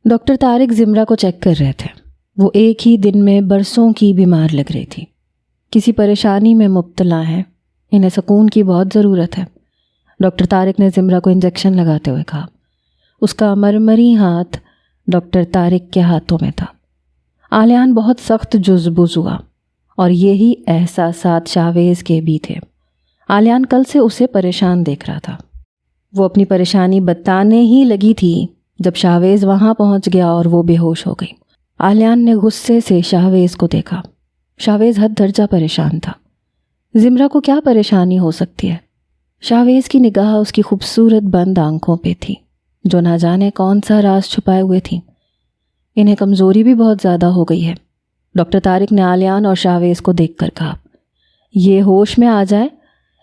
Doctor Tariq زمرہ کو check کر رہے تھے۔ وہ ایک ہی دن میں برسوں کی بیمار لگ رہی تھی، کسی پریشانی میں مبتلا ہیں، انہیں سکون کی بہت ضرورت ہے۔ ڈاکٹر طارق نے زمرہ کو انجیکشن لگاتے ہوئے کہا۔ اس کا مرمری ہاتھ ڈاکٹر طارق کے ہاتھوں میں تھا۔ آلیان بہت سخت جزبز ہوا، اور یہی احساسات شاویز کے بھی تھے۔ آلیان کل سے اسے پریشان دیکھ رہا تھا۔ وہ اپنی پریشانی بتانے ہی لگی تھی جب شاویز وہاں پہنچ گیا اور وہ بے ہوش ہو گئی۔ آلیان نے غصے سے شاویز کو دیکھا۔ شاویز حد درجہ پریشان تھا۔ زمرہ کو کیا پریشانی ہو سکتی ہے؟ شاویز کی نگاہ اس کی خوبصورت بند آنکھوں پہ تھی جو نہ جانے کون سا راز چھپائے ہوئے تھی۔ انہیں کمزوری بھی بہت زیادہ ہو گئی ہے۔ ڈاکٹر طارق نے آلیان اور شاویز کو دیکھ کر کہا، یہ ہوش میں آ جائے،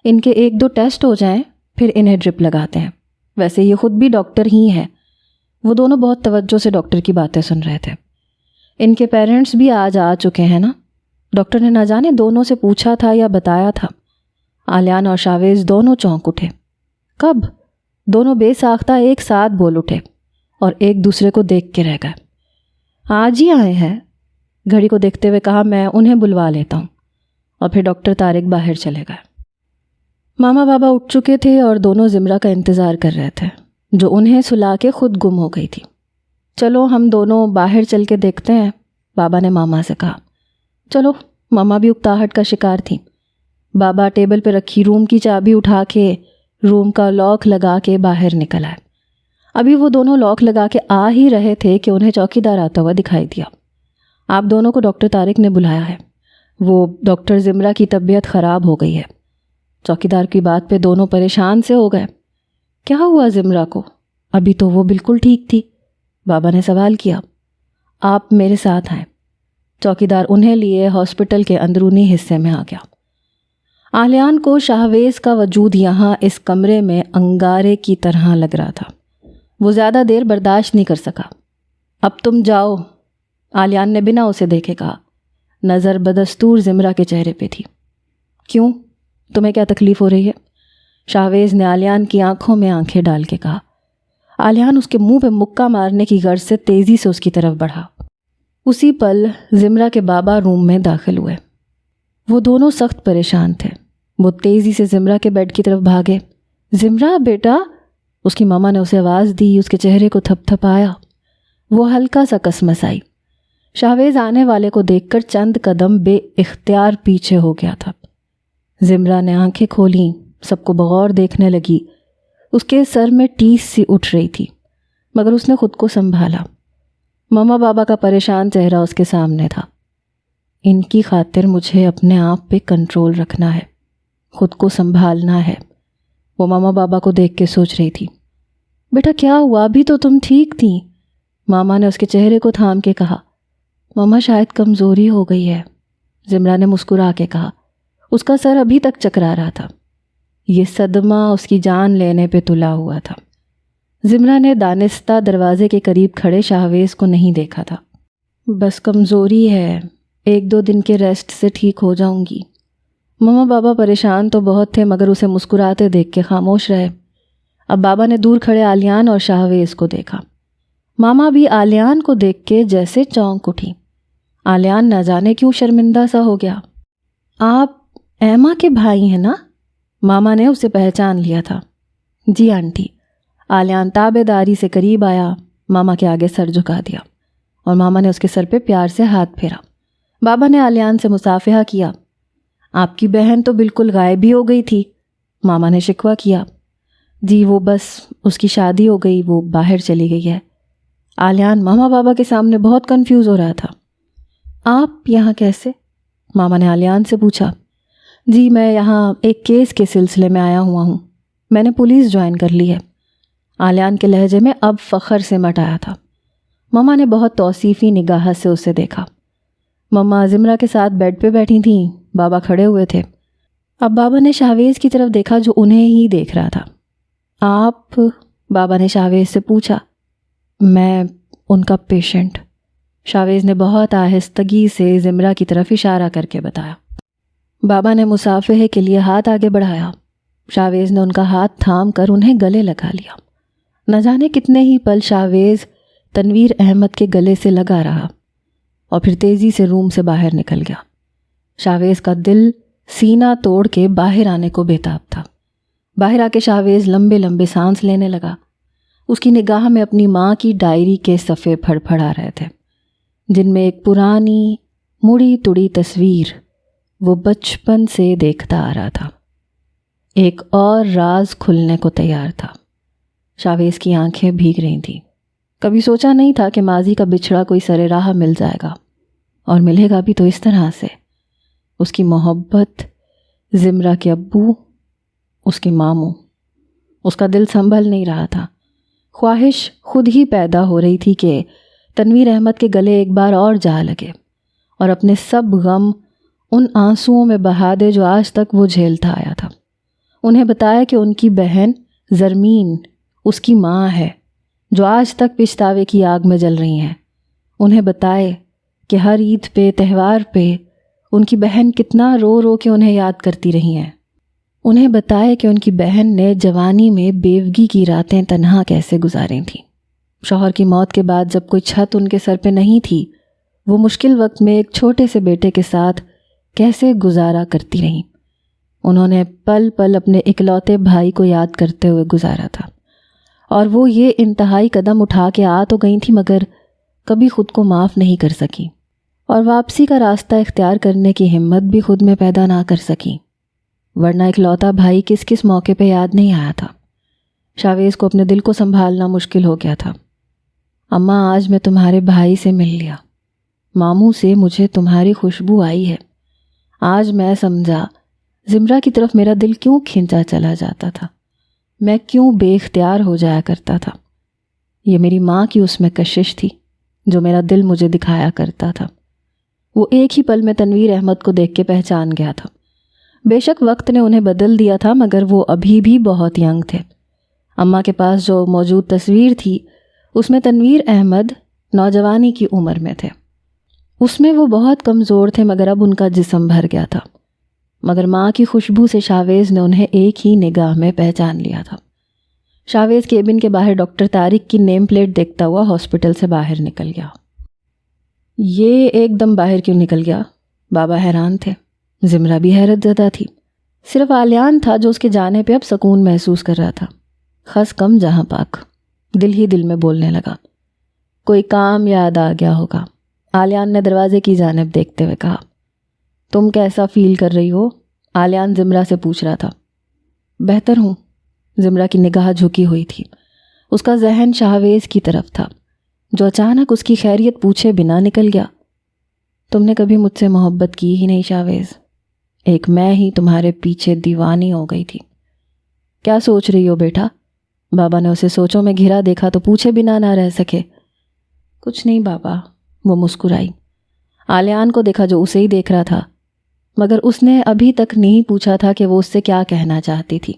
ان کے 1-2 ٹیسٹ ہو جائیں، پھر انہیں ڈرپ لگاتے ہیں۔ ویسے یہ خود بھی ڈاکٹر ہی ہیں۔ وہ دونوں بہت توجہ سے ڈاکٹر کی باتیں سن رہے تھے۔ ان کے پیرنٹس بھی آج آ چکے ہیں نا؟ ڈاکٹر نے نہ جانے دونوں سے پوچھا تھا یا بتایا تھا۔ آلیان اور شاویز دونوں چونک اٹھے۔ کب؟ دونوں بے ساختہ ایک ساتھ بول اٹھے اور ایک دوسرے کو دیکھ کے رہ گئے۔ آج ہی آئے ہیں، گھڑی کو دیکھتے ہوئے کہا، میں انہیں بلوا لیتا ہوں۔ اور پھر ڈاکٹر طارق باہر چلے گئے۔ ماما بابا اٹھ چکے تھے اور دونوں زمرہ کا انتظار کر رہے تھے جو انہیں سلا کے خود گم ہو گئی تھی۔ چلو ہم دونوں باہر چل کے دیکھتے ہیں، بابا نے ماما سے کہا۔ چلو، ماما بھی اکتاہٹ کا شکار تھی۔ بابا ٹیبل پہ رکھی روم کی چابی اٹھا کے روم کا لاک لگا کے باہر نکل آئے۔ ابھی وہ دونوں لاک لگا کے آ ہی رہے تھے کہ انہیں چوکیدار آتا ہوا دکھائی دیا۔ آپ دونوں کو ڈاکٹر طارق نے بلایا ہے، وہ ڈاکٹر زمرہ کی طبیعت خراب ہو گئی ہے۔ چوکیدار کی بات پہ دونوں پریشان سے ہو گئے۔ کیا ہوا زمرہ کو؟ ابھی تو وہ بالکل ٹھیک تھی، بابا نے سوال کیا۔ آپ میرے ساتھ آئیں۔ چوکیدار انہیں لیے ہاسپٹل کے اندرونی حصے میں آ گیا۔ آلیان کو شاویز کا وجود یہاں اس کمرے میں انگارے کی طرح لگ رہا تھا۔ وہ زیادہ دیر برداشت نہیں کر سکا۔ اب تم جاؤ، آلیان نے بنا اسے دیکھے کہا۔ نظر بدستور زمرہ کے چہرے پہ تھی۔ کیوں؟ تمہیں کیا تکلیف ہو رہی ہے؟ شاویز نے آلیان کی آنکھوں میں آنکھیں ڈال کے کہا۔ آلیان اس کے منہ پہ مکہ مارنے کی غرض سے تیزی سے اس کی طرف بڑھا۔ اسی پل زمرہ کے بابا روم میں داخل ہوئے۔ وہ دونوں سخت پریشان تھے۔ وہ تیزی سے زمرہ کے بیڈ کی طرف بھاگے۔ زمرہ بیٹا، اس کی ماما نے اسے آواز دی، اس کے چہرے کو تھپ تھپایا۔ وہ ہلکا سا کسمسائی۔ شاویز آنے والے کو دیکھ کر چند قدم بے اختیار پیچھے ہو گیا تھا۔ زمرہ نے آنکھیں کھولیں، سب کو بغور دیکھنے لگی۔ اس کے سر میں ٹیس سی اٹھ رہی تھی، مگر اس نے خود کو سنبھالا۔ ماما بابا کا پریشان چہرہ اس کے سامنے تھا۔ ان کی خاطر مجھے اپنے آپ پہ کنٹرول رکھنا ہے، خود کو سنبھالنا ہے، وہ ماما بابا کو دیکھ کے سوچ رہی تھی۔ بیٹا کیا ہوا؟ ابھی تو تم ٹھیک تھیں، ماما نے اس کے چہرے کو تھام کے کہا۔ ماما شاید کمزوری ہو گئی ہے، زمرہ نے مسکرا کے کہا۔ اس کا سر ابھی تک چکرا رہا تھا۔ یہ صدمہ اس کی جان لینے پہ تلا ہوا تھا۔ زمرہ نے دانستہ دروازے کے قریب کھڑے شاویز کو نہیں دیکھا تھا۔ بس کمزوری ہے، 1-2 دن کے ریسٹ سے ٹھیک ہو جاؤں گی۔ ماما بابا پریشان تو بہت تھے مگر اسے مسکراتے دیکھ کے خاموش رہے۔ اب بابا نے دور کھڑے آلیان اور شاویز کو دیکھا۔ ماما بھی آلیان کو دیکھ کے جیسے چونک اٹھی۔ آلیان نہ جانے کیوں شرمندہ سا ہو گیا۔ آپ ایما کے بھائی ہیں نا؟ ماما نے اسے پہچان لیا تھا۔ جی آنٹی۔ آلیان تابع داری سے قریب آیا، ماما کے آگے سر جھکا دیا اور ماما نے اس کے سر پہ پیار سے ہاتھ پھیرا۔ بابا نے آلیان سے مصافحہ کیا۔ آپ کی بہن تو بالکل غائب ہی ہو گئی تھی، ماما نے شکوہ کیا۔ جی وہ بس اس کی شادی ہو گئی، وہ باہر چلی گئی ہے۔ آلیان ماما بابا کے سامنے بہت کنفیوز ہو رہا تھا۔ آپ یہاں کیسے؟ ماما نے آلیان سے پوچھا۔ جی میں یہاں ایک کیس کے سلسلے میں آیا ہوا ہوں، میں نے پولیس جوائن کر لی ہے۔ آلیان کے لہجے میں اب فخر سے مٹ آیا تھا۔ ماما نے بہت توصیفی نگاہ سے اسے دیکھا۔ ماما زمرہ کے ساتھ بیڈ پہ بیٹھی تھیں، بابا کھڑے ہوئے تھے۔ اب بابا نے شاویز کی طرف دیکھا جو انہیں ہی دیکھ رہا تھا۔ آپ؟ بابا نے شاویز سے پوچھا۔ میں ان کا پیشنٹ، شاویز نے بہت آہستگی سے زمرہ کی طرف اشارہ کر کے بتایا۔ بابا نے مصافحے کے لیے ہاتھ آگے بڑھایا۔ شاویز نے ان کا ہاتھ تھام کر انہیں گلے لگا لیا۔ نہ جانے کتنے ہی پل شاویز تنویر احمد کے گلے سے لگا رہا اور پھر تیزی سے روم سے باہر نکل گیا۔ شاویز کا دل سینہ توڑ کے باہر آنے کو بےتاب تھا۔ باہر آ کے شاویز لمبے لمبے سانس لینے لگا۔ اس کی نگاہ میں اپنی ماں کی ڈائری کے صفحے پھڑ پھڑ آ رہے تھے، جن میں ایک پرانی مڑی تڑی تصویر وہ بچپن سے دیکھتا آ رہا تھا۔ ایک اور راز کھلنے کو تیار تھا۔ شاویز کی آنکھیں بھیگ رہی تھیں۔ کبھی سوچا نہیں تھا کہ ماضی کا بچھڑا کوئی سرے راہ مل جائے گا، اور ملے گا بھی تو اس طرح سے۔ اس کی محبت، زمرہ کے ابو، اس کے ماموں۔ اس کا دل سنبھل نہیں رہا تھا۔ خواہش خود ہی پیدا ہو رہی تھی کہ تنویر احمد کے گلے ایک بار اور جا لگے اور اپنے سب غم ان آنسوؤں میں بہا دے جو آج تک وہ جھیلتا آیا تھا۔ انہیں بتایا کہ ان کی بہن زرمین اس کی ماں ہے جو آج تک پچھتاوے کی آگ میں جل رہی ہیں۔ انہیں بتائے کہ ہر عید پہ، تہوار پہ ان کی بہن کتنا رو رو کے انہیں یاد کرتی رہی ہیں۔ انہیں بتائے کہ ان کی بہن نے جوانی میں بیوگی کی راتیں تنہا کیسے گزاریں تھیں۔ شوہر کی موت کے بعد جب کوئی چھت ان کے سر پہ نہیں تھی، وہ مشکل وقت میں ایک چھوٹے سے بیٹے کے ساتھ کیسے گزارا کرتی رہیں۔ انہوں نے پل پل اپنے اکلوتے بھائی کو یاد کرتے ہوئے گزارا تھا، اور وہ یہ انتہائی قدم اٹھا کے آ تو گئی تھی مگر کبھی خود کو معاف نہیں کر سکی، اور واپسی کا راستہ اختیار کرنے کی ہمت بھی خود میں پیدا نہ کر سکی۔ ورنہ اکلوتا بھائی کس کس موقع پہ یاد نہیں آیا تھا۔ شاویز کو اپنے دل کو سنبھالنا مشکل ہو گیا تھا۔ اماں، آج میں تمہارے بھائی سے مل لیا، ماموں سے مجھے تمہاری خوشبو آئی ہے۔ آج میں سمجھا زمرہ کی طرف میرا دل کیوں کھنچا چلا جاتا تھا، میں کیوں بے اختیار ہو جایا کرتا تھا۔ یہ میری ماں کی اس میں کشش تھی جو میرا دل مجھے دکھایا کرتا تھا۔ وہ ایک ہی پل میں تنویر احمد کو دیکھ کے پہچان گیا تھا۔ بے شک وقت نے انہیں بدل دیا تھا مگر وہ ابھی بھی بہت ینگ تھے۔ اماں کے پاس جو موجود تصویر تھی اس میں تنویر احمد نوجوانی کی عمر میں تھے۔ اس میں وہ بہت کمزور تھے مگر اب ان کا جسم بھر گیا تھا۔ مگر ماں کی خوشبو سے شاویز نے انہیں ایک ہی نگاہ میں پہچان لیا تھا۔ شاویز کیبن کے باہر ڈاکٹر طارق کی نیم پلیٹ دیکھتا ہوا ہاسپٹل سے باہر نکل گیا۔ یہ ایک دم باہر کیوں نکل گیا؟ بابا حیران تھے، زمرہ بھی حیرت زدہ تھی۔ صرف آلیان تھا جو اس کے جانے پہ اب سکون محسوس کر رہا تھا۔ خس کم جہاں پاک، دل ہی دل میں بولنے لگا۔ کوئی کام یاد آ گیا ہوگا۔ آلیان نے دروازے کی جانب دیکھتے ہوئے کہا۔ تم کیسا فیل کر رہی ہو؟ آلیان زمرہ سے پوچھ رہا تھا۔ بہتر ہوں۔ زمرہ کی نگاہ جھکی ہوئی تھی۔ اس کا ذہن شاویز کی طرف تھا جو اچانک اس کی خیریت پوچھے بنا نکل گیا۔ تم نے کبھی مجھ سے محبت کی ہی نہیں شاویز، ایک میں ہی تمہارے پیچھے دیوانی ہو گئی تھی۔ کیا سوچ رہی ہو بیٹا؟ بابا نے اسے سوچوں میں گھرا دیکھا تو پوچھے بنا نہ رہ سکے۔ کچھ نہیں بابا، وہ مسکرائی۔ آلیان کو دیکھا جو اسے ہی دیکھ رہا تھا، مگر اس نے ابھی تک نہیں پوچھا تھا کہ وہ اس سے کیا کہنا چاہتی تھی۔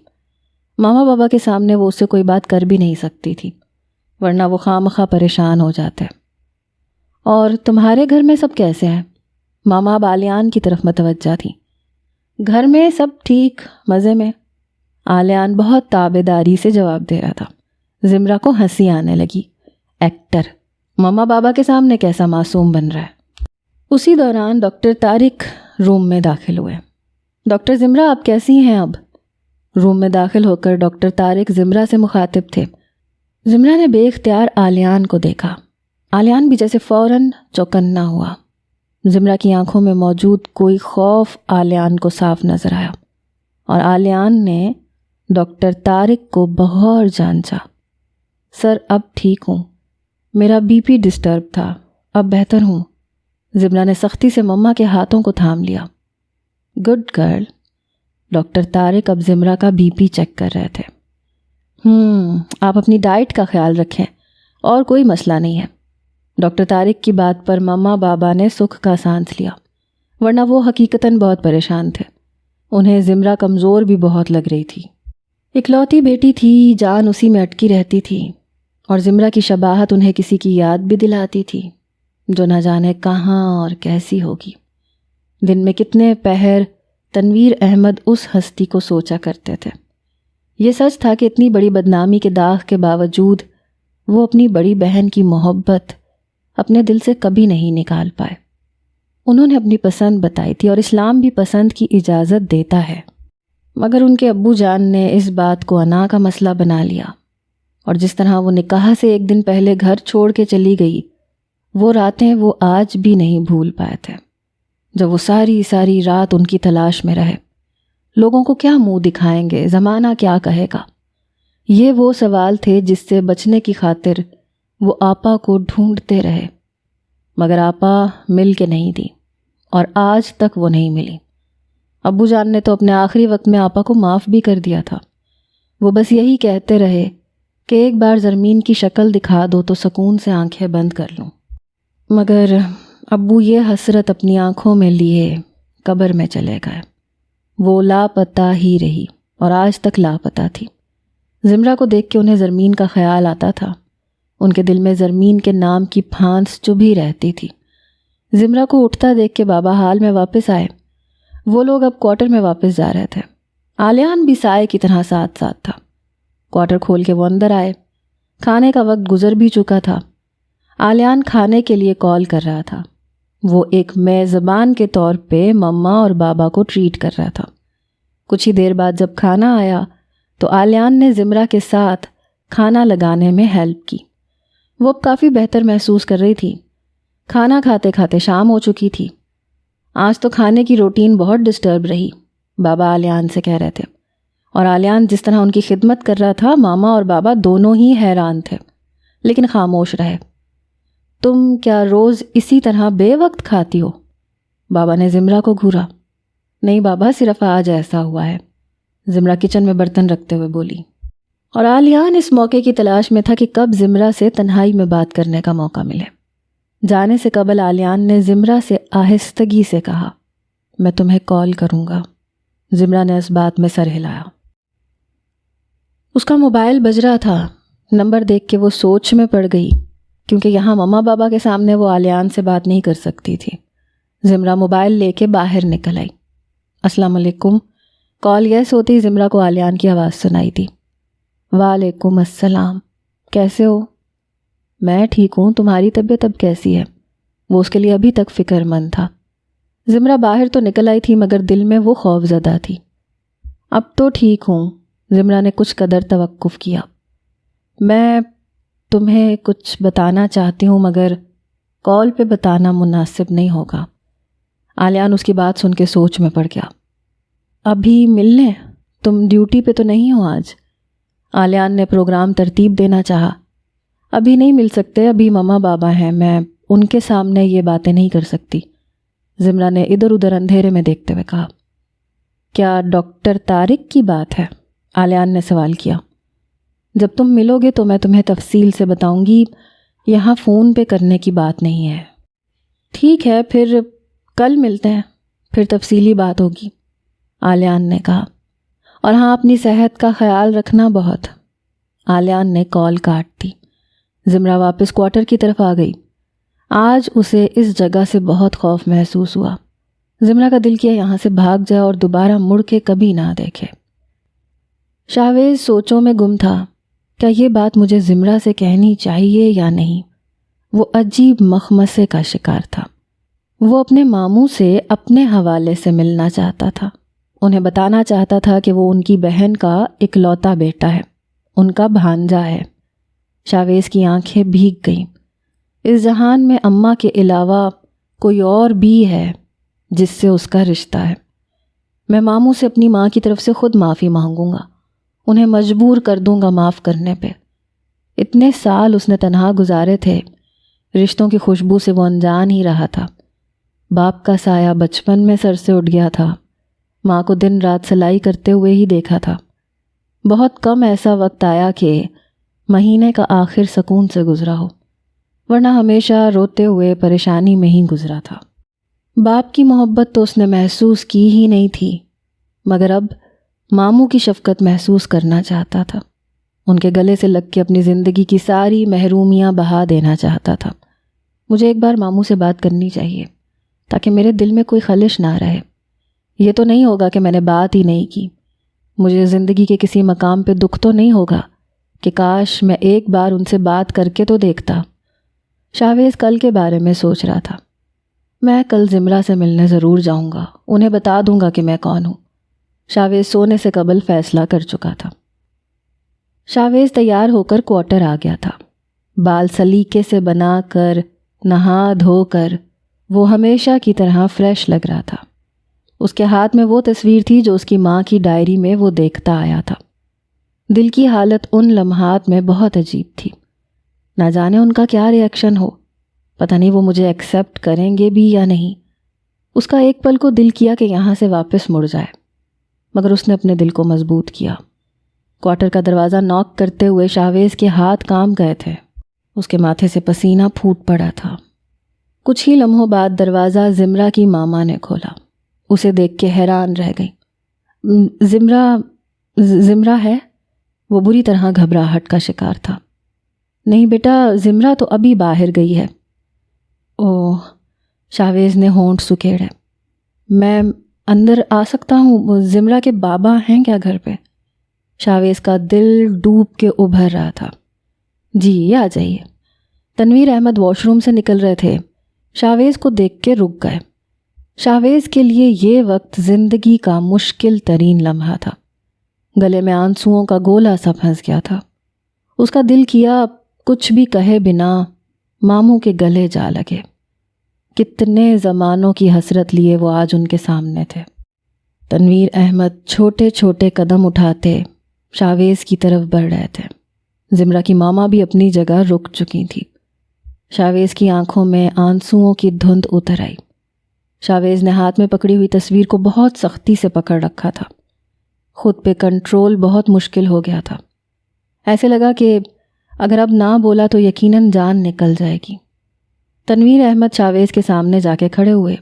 ماما بابا کے سامنے وہ اس سے کوئی بات کر بھی نہیں سکتی تھی، ورنہ وہ خواہ پریشان ہو جاتے۔ اور تمہارے گھر میں سب کیسے ہیں؟ ماما اب آلیان کی طرف متوجہ تھی۔ گھر میں سب ٹھیک، مزے میں، آلیان بہت تابعداری سے جواب دے رہا تھا۔ زمرہ کو ہنسی آنے لگی۔ ایکٹر ماما بابا کے سامنے کیسا معصوم بن رہا ہے۔ اسی دوران ڈاکٹر طارق روم میں داخل ہوئے۔ ڈاکٹر زمرہ آپ کیسی ہیں اب؟ روم میں داخل ہو کر ڈاکٹر طارق زمرہ سے مخاطب تھے۔ زمرہ نے بے اختیار آلیان کو دیکھا۔ آلیان بھی جیسے فوراً چوکنا ہوا۔ زمرہ کی آنکھوں میں موجود کوئی خوف آلیان کو صاف نظر آیا، اور آلیان نے ڈاکٹر طارق کو بغور جانچا۔ سر اب ٹھیک ہوں، میرا بی پی ڈسٹرب تھا، اب بہتر ہوں۔ زمرہ نے سختی سے مما کے ہاتھوں کو تھام لیا۔ Good girl. ڈاکٹر طارق اب زمرہ کا بی پی چیک کر رہے تھے۔ آپ اپنی ڈائٹ کا خیال رکھیں، اور کوئی مسئلہ نہیں ہے۔ ڈاکٹر طارق کی بات پر مما بابا نے سکھ کا سانس لیا، ورنہ وہ حقیقتاً بہت پریشان تھے۔ انہیں زمرہ کمزور بھی بہت لگ رہی تھی۔ اکلوتی بیٹی تھی، جان اسی میں اٹکی رہتی تھی، اور زمرہ کی شباہت انہیں کسی کی یاد بھی دلاتی تھی جو نہ جانے کہاں اور کیسی ہوگی۔ دن میں کتنے پہر تنویر احمد اس ہستی کو سوچا کرتے تھے۔ یہ سچ تھا کہ اتنی بڑی بدنامی کے داغ کے باوجود وہ اپنی بڑی بہن کی محبت اپنے دل سے کبھی نہیں نکال پائے۔ انہوں نے اپنی پسند بتائی تھی اور اسلام بھی پسند کی اجازت دیتا ہے، مگر ان کے ابو جان نے اس بات کو انا کا مسئلہ بنا لیا، اور جس طرح وہ نکاح سے ایک دن پہلے گھر چھوڑ کے چلی گئی، وہ راتیں وہ آج بھی نہیں بھول پائے تھے، جب وہ ساری رات ان کی تلاش میں رہے۔ لوگوں کو کیا منہ دکھائیں گے، زمانہ کیا کہے گا، یہ وہ سوال تھے جس سے بچنے کی خاطر وہ آپا کو ڈھونڈتے رہے، مگر آپا مل کے نہیں دی، اور آج تک وہ نہیں ملی۔ ابو جان نے تو اپنے آخری وقت میں آپا کو معاف بھی کر دیا تھا، وہ بس یہی کہتے رہے کہ ایک بار زرمین کی شکل دکھا دو تو سکون سے آنکھیں بند کر لوں، مگر ابو یہ حسرت اپنی آنکھوں میں لیے قبر میں چلے گئے۔ وہ لاپتہ ہی رہی اور آج تک لاپتہ تھی۔ زمرہ کو دیکھ کے انہیں زرمین کا خیال آتا تھا، ان کے دل میں زرمین کے نام کی پھانس چبھی رہتی تھی۔ زمرہ کو اٹھتا دیکھ کے بابا حال میں واپس آئے۔ وہ لوگ اب کوارٹر میں واپس جا رہے تھے۔ آلیان بھی سائے کی طرح ساتھ تھا۔ کوارٹر کھول کے وہ اندر آئے۔ کھانے کا وقت گزر بھی چکا تھا۔ آلیان کھانے کے لیے کال کر رہا تھا۔ وہ ایک میزبان کے طور پہ مما اور بابا کو ٹریٹ کر رہا تھا۔ کچھ ہی دیر بعد جب کھانا آیا تو آلیان نے زمرہ کے ساتھ کھانا لگانے میں ہیلپ کی۔ وہ اب کافی بہتر محسوس کر رہی تھی۔ کھانا کھاتے کھاتے شام ہو چکی تھی۔ آج تو کھانے کی روٹین بہت ڈسٹرب رہی، بابا آلیان سے کہہ رہے تھے، اور آلیان جس طرح ان کی خدمت کر رہا تھا، ماما اور بابا دونوں ہی حیران تھے، لیکن خاموش رہے۔ تم کیا روز اسی طرح بے وقت کھاتی ہو؟ بابا نے زمرہ کو گھورا۔ نہیں بابا، صرف آج ایسا ہوا ہے، زمرہ کچن میں برتن رکھتے ہوئے بولی، اور آلیان اس موقع کی تلاش میں تھا کہ کب زمرہ سے تنہائی میں بات کرنے کا موقع ملے۔ جانے سے قبل آلیان نے زمرہ سے آہستگی سے کہا، میں تمہیں کال کروں گا۔ زمرہ نے اس بات میں سر ہلایا۔ اس کا موبائل بج رہا تھا۔ نمبر دیکھ کے وہ سوچ میں پڑ گئی، کیونکہ یہاں مما بابا کے سامنے وہ آلیان سے بات نہیں کر سکتی تھی۔ زمرہ موبائل لے کے باہر نکل آئی۔ السلام علیکم۔ کال یس ہوتی زمرہ کو آلیان کی آواز سنائی دی۔ وعلیکم السلام، کیسے ہو؟ میں ٹھیک ہوں، تمہاری طبیعت اب کیسی ہے؟ وہ اس کے لیے ابھی تک فکر مند تھا۔ زمرہ باہر تو نکل آئی تھی مگر دل میں وہ خوف زدہ تھی۔ اب تو ٹھیک ہوں، زمرہ نے کچھ قدر توقف کیا۔ میں تمہیں کچھ بتانا چاہتی ہوں مگر کال پہ بتانا مناسب نہیں ہوگا۔ آلیان اس کی بات سن کے سوچ میں پڑ گیا۔ ابھی ملنے؟ تم ڈیوٹی پہ تو نہیں ہو آج؟ آلیان نے پروگرام ترتیب دینا چاہا۔ ابھی نہیں مل سکتے، ابھی مما بابا ہیں، میں ان کے سامنے یہ باتیں نہیں کر سکتی، زمرہ نے ادھر ادھر اندھیرے میں دیکھتے ہوئے کہا۔ کیا ڈاکٹر طارق کی بات ہے؟ آلیان نے سوال کیا۔ جب تم ملو گے تو میں تمہیں تفصیل سے بتاؤں گی، یہاں فون پہ کرنے کی بات نہیں ہے۔ ٹھیک ہے، پھر کل ملتے ہیں، پھر تفصیلی بات ہوگی، آلیان نے کہا۔ اور ہاں، اپنی صحت کا خیال رکھنا بہت۔ آلیان نے کال کاٹ دی۔ زمرہ واپس کوارٹر کی طرف آ گئی۔ آج اسے اس جگہ سے بہت خوف محسوس ہوا۔ زمرہ کا دل کیا یہاں سے بھاگ جائے اور دوبارہ مڑ کے کبھی نہ دیکھے۔ شاویز سوچوں میں گم تھا، کیا یہ بات مجھے زمرہ سے کہنی چاہیے یا نہیں؟ وہ عجیب مخمصے کا شکار تھا۔ وہ اپنے ماموں سے اپنے حوالے سے ملنا چاہتا تھا، انہیں بتانا چاہتا تھا کہ وہ ان کی بہن کا اکلوتا بیٹا ہے، ان کا بھانجا ہے۔ شاویز کی آنکھیں بھیگ گئیں۔ اس جہان میں اماں کے علاوہ کوئی اور بھی ہے جس سے اس کا رشتہ ہے۔ میں ماموں سے اپنی ماں کی طرف سے خود معافی مانگوں گا، انہیں مجبور کر دوں گا معاف کرنے پہ۔ اتنے سال اس نے تنہا گزارے تھے، رشتوں کی خوشبو سے وہ انجان ہی رہا تھا۔ باپ کا سایہ بچپن میں سر سے اٹھ گیا تھا، ماں کو دن رات سلائی کرتے ہوئے ہی دیکھا تھا۔ بہت کم ایسا وقت آیا کہ مہینے کا آخر سکون سے گزرا ہو، ورنہ ہمیشہ روتے ہوئے پریشانی میں ہی گزرا تھا۔ باپ کی محبت تو اس نے محسوس کی ہی نہیں تھی، مگر اب ماموں کی شفقت محسوس کرنا چاہتا تھا۔ ان کے گلے سے لگ کے اپنی زندگی کی ساری محرومیاں بہا دینا چاہتا تھا۔ مجھے ایک بار ماموں سے بات کرنی چاہیے تاکہ میرے دل میں کوئی خلش نہ رہے۔ یہ تو نہیں ہوگا کہ میں نے بات ہی نہیں کی، مجھے زندگی کے کسی مقام پہ دکھ تو نہیں ہوگا کہ کاش میں ایک بار ان سے بات کر کے تو دیکھتا۔ شاویز کل کے بارے میں سوچ رہا تھا۔ میں کل زمرہ سے ملنے ضرور جاؤں گا، انہیں بتا دوں گا کہ میں کون ہوں۔ شاویز سونے سے قبل فیصلہ کر چکا تھا۔ شاویز تیار ہو کر کوارٹر آ گیا تھا۔ بال سلیقے سے بنا کر، نہا دھو کر وہ ہمیشہ کی طرح فریش لگ رہا تھا۔ اس کے ہاتھ میں وہ تصویر تھی جو اس کی ماں کی ڈائری میں وہ دیکھتا آیا تھا۔ دل کی حالت ان لمحات میں بہت عجیب تھی۔ نہ جانے ان کا کیا ری ایکشن ہو، پتہ نہیں وہ مجھے ایکسیپٹ کریں گے بھی یا نہیں۔ اس کا ایک پل کو دل کیا کہ یہاں سے واپس مڑ جائے، مگر اس نے اپنے دل کو مضبوط کیا۔ کوارٹر کا دروازہ ناک کرتے ہوئے شاویز کے ہاتھ کانپ گئے تھے۔ اس کے ماتھے سے پسینہ پھوٹ پڑا تھا۔ کچھ ہی لمحوں بعد دروازہ زمرہ کی ماما نے کھولا۔ اسے دیکھ کے حیران رہ گئی۔ زمرہ ہے؟ وہ بری طرح گھبراہٹ کا شکار تھا۔ نہیں بیٹا، زمرہ تو ابھی باہر گئی ہے۔ اوہ، شاویز نے ہونٹ سکیڑے۔ میں اندر آ سکتا ہوں؟ زمرہ کے بابا ہیں کیا گھر پہ؟ شاویز کا دل ڈوب کے ابھر رہا تھا۔ جی آ جائیے۔ تنویر احمد واش روم سے نکل رہے تھے۔ شاویز کو دیکھ کے رک گئے۔ شاویز کے لیے یہ وقت زندگی کا مشکل ترین لمحہ تھا۔ گلے میں آنسوؤں کا گولا سا پھنس گیا تھا۔ اس کا دل کیا کچھ بھی کہے بنا ماموں کے گلے جا لگے۔ کتنے زمانوں کی حسرت لیے وہ آج ان کے سامنے تھے۔ تنویر احمد چھوٹے چھوٹے قدم اٹھاتے شاویز کی طرف بڑھ رہے تھے۔ زمرہ کی ماما بھی اپنی جگہ رک چکی تھی۔ شاویز کی آنکھوں میں آنسوؤں کی دھند اتر آئی۔ شاویز نے ہاتھ میں پکڑی ہوئی تصویر کو بہت سختی سے پکڑ رکھا تھا۔ خود پہ کنٹرول بہت مشکل ہو گیا تھا۔ ایسے لگا کہ اگر اب نہ بولا تو یقیناً جان نکل جائے گی۔ تنویر احمد شاویز کے سامنے جا کے کھڑے ہوئے۔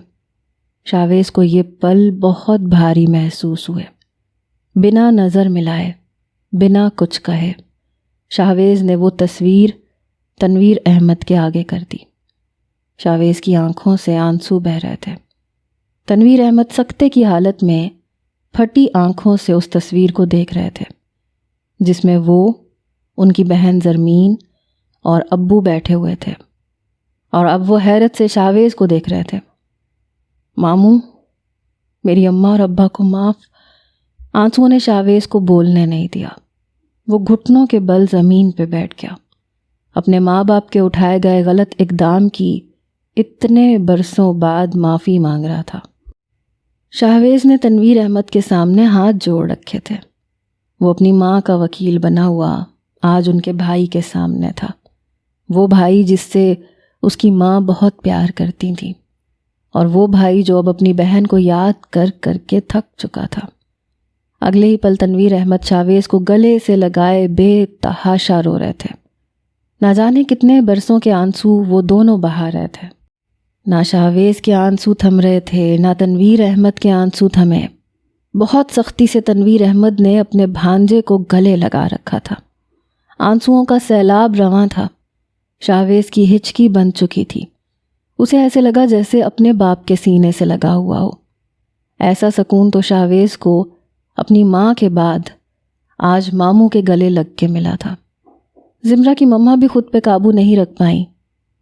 شاویز کو یہ پل بہت بھاری محسوس ہوئے۔ بنا نظر ملائے، بنا کچھ کہے، شاویز نے وہ تصویر تنویر احمد کے آگے کر دی۔ شاویز کی آنکھوں سے آنسو بہہ رہے تھے۔ تنویر احمد سکتے کی حالت میں پھٹی آنکھوں سے اس تصویر کو دیکھ رہے تھے جس میں وہ، ان کی بہن زرمین اور ابو بیٹھے ہوئے تھے، اور اب وہ حیرت سے شاویز کو دیکھ رہے تھے۔ ماموں، میری اماں اور ابا کو معاف۔ آنسوؤں نے شاویز کو بولنے نہیں دیا۔ وہ گھٹنوں کے بل زمین پہ بیٹھ گیا۔ اپنے ماں باپ کے اٹھائے گئے غلط اقدام کی اتنے برسوں بعد معافی مانگ رہا تھا۔ شاویز نے تنویر احمد کے سامنے ہاتھ جوڑ رکھے تھے۔ وہ اپنی ماں کا وکیل بنا ہوا آج ان کے بھائی کے سامنے تھا۔ وہ بھائی جس سے اس کی ماں بہت پیار کرتی تھی، اور وہ بھائی جو اب اپنی بہن کو یاد کر کر کے تھک چکا تھا۔ اگلے ہی پل تنویر احمد شاویز کو گلے سے لگائے بے تحاشا رو رہے تھے۔ نہ جانے کتنے برسوں کے آنسو وہ دونوں بہا رہے تھے۔ نہ شاویز کے آنسو تھم رہے تھے، نہ تنویر احمد کے آنسو تھمے۔ بہت سختی سے تنویر احمد نے اپنے بھانجے کو گلے لگا رکھا تھا۔ آنسوؤں کا سیلاب رواں تھا۔ شاویز کی ہچکی بن چکی تھی۔ اسے ایسے لگا جیسے اپنے باپ کے سینے سے لگا ہوا ہو۔ ایسا سکون تو شاویز کو اپنی ماں کے بعد آج ماموں کے گلے لگ کے ملا تھا۔ زمرہ کی مما بھی خود پہ قابو نہیں رکھ پائیں۔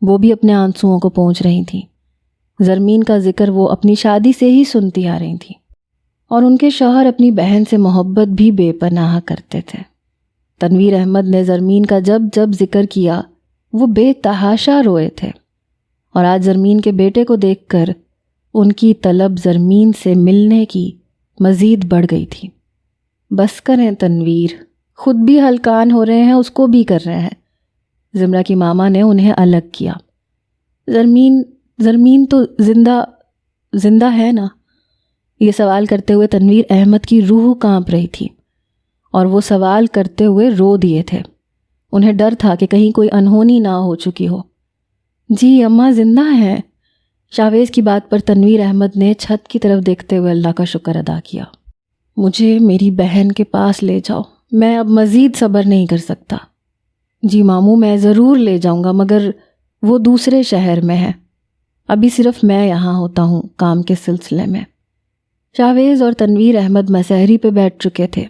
وہ بھی اپنے آنسوؤں کو پونچھ رہی تھیں۔ زرمین کا ذکر وہ اپنی شادی سے ہی سنتی آ رہی تھیں، اور ان کے شوہر اپنی بہن سے محبت بھی بے پناہ کرتے تھے۔ تنویر احمد نے زرمین کا جب جب ذکر کیا وہ بے تحاشا روئے تھے، اور آج زرمین کے بیٹے کو دیکھ کر ان کی طلب زرمین سے ملنے کی مزید بڑھ گئی تھی۔ بس کریں تنویر، خود بھی ہلکان ہو رہے ہیں، اس کو بھی کر رہے ہیں۔ زمرہ کی ماما نے انہیں الگ کیا۔ زرمین تو زندہ ہے نا؟ یہ سوال کرتے ہوئے تنویر احمد کی روح کانپ رہی تھی، اور وہ سوال کرتے ہوئے رو دیے تھے۔ انہیں ڈر تھا کہ کہیں کوئی انہونی نہ ہو چکی ہو۔ جی اماں زندہ ہیں۔ شاویز کی بات پر تنویر احمد نے چھت کی طرف دیکھتے ہوئے اللہ کا شکر ادا کیا۔ مجھے میری بہن کے پاس لے جاؤ، میں اب مزید صبر نہیں کر سکتا۔ جی ماموں، میں ضرور لے جاؤں گا، مگر وہ دوسرے شہر میں ہے، ابھی صرف میں یہاں ہوتا ہوں کام کے سلسلے میں۔ شاویز اور تنویر احمد مسحری پہ بیٹھ چکے تھے۔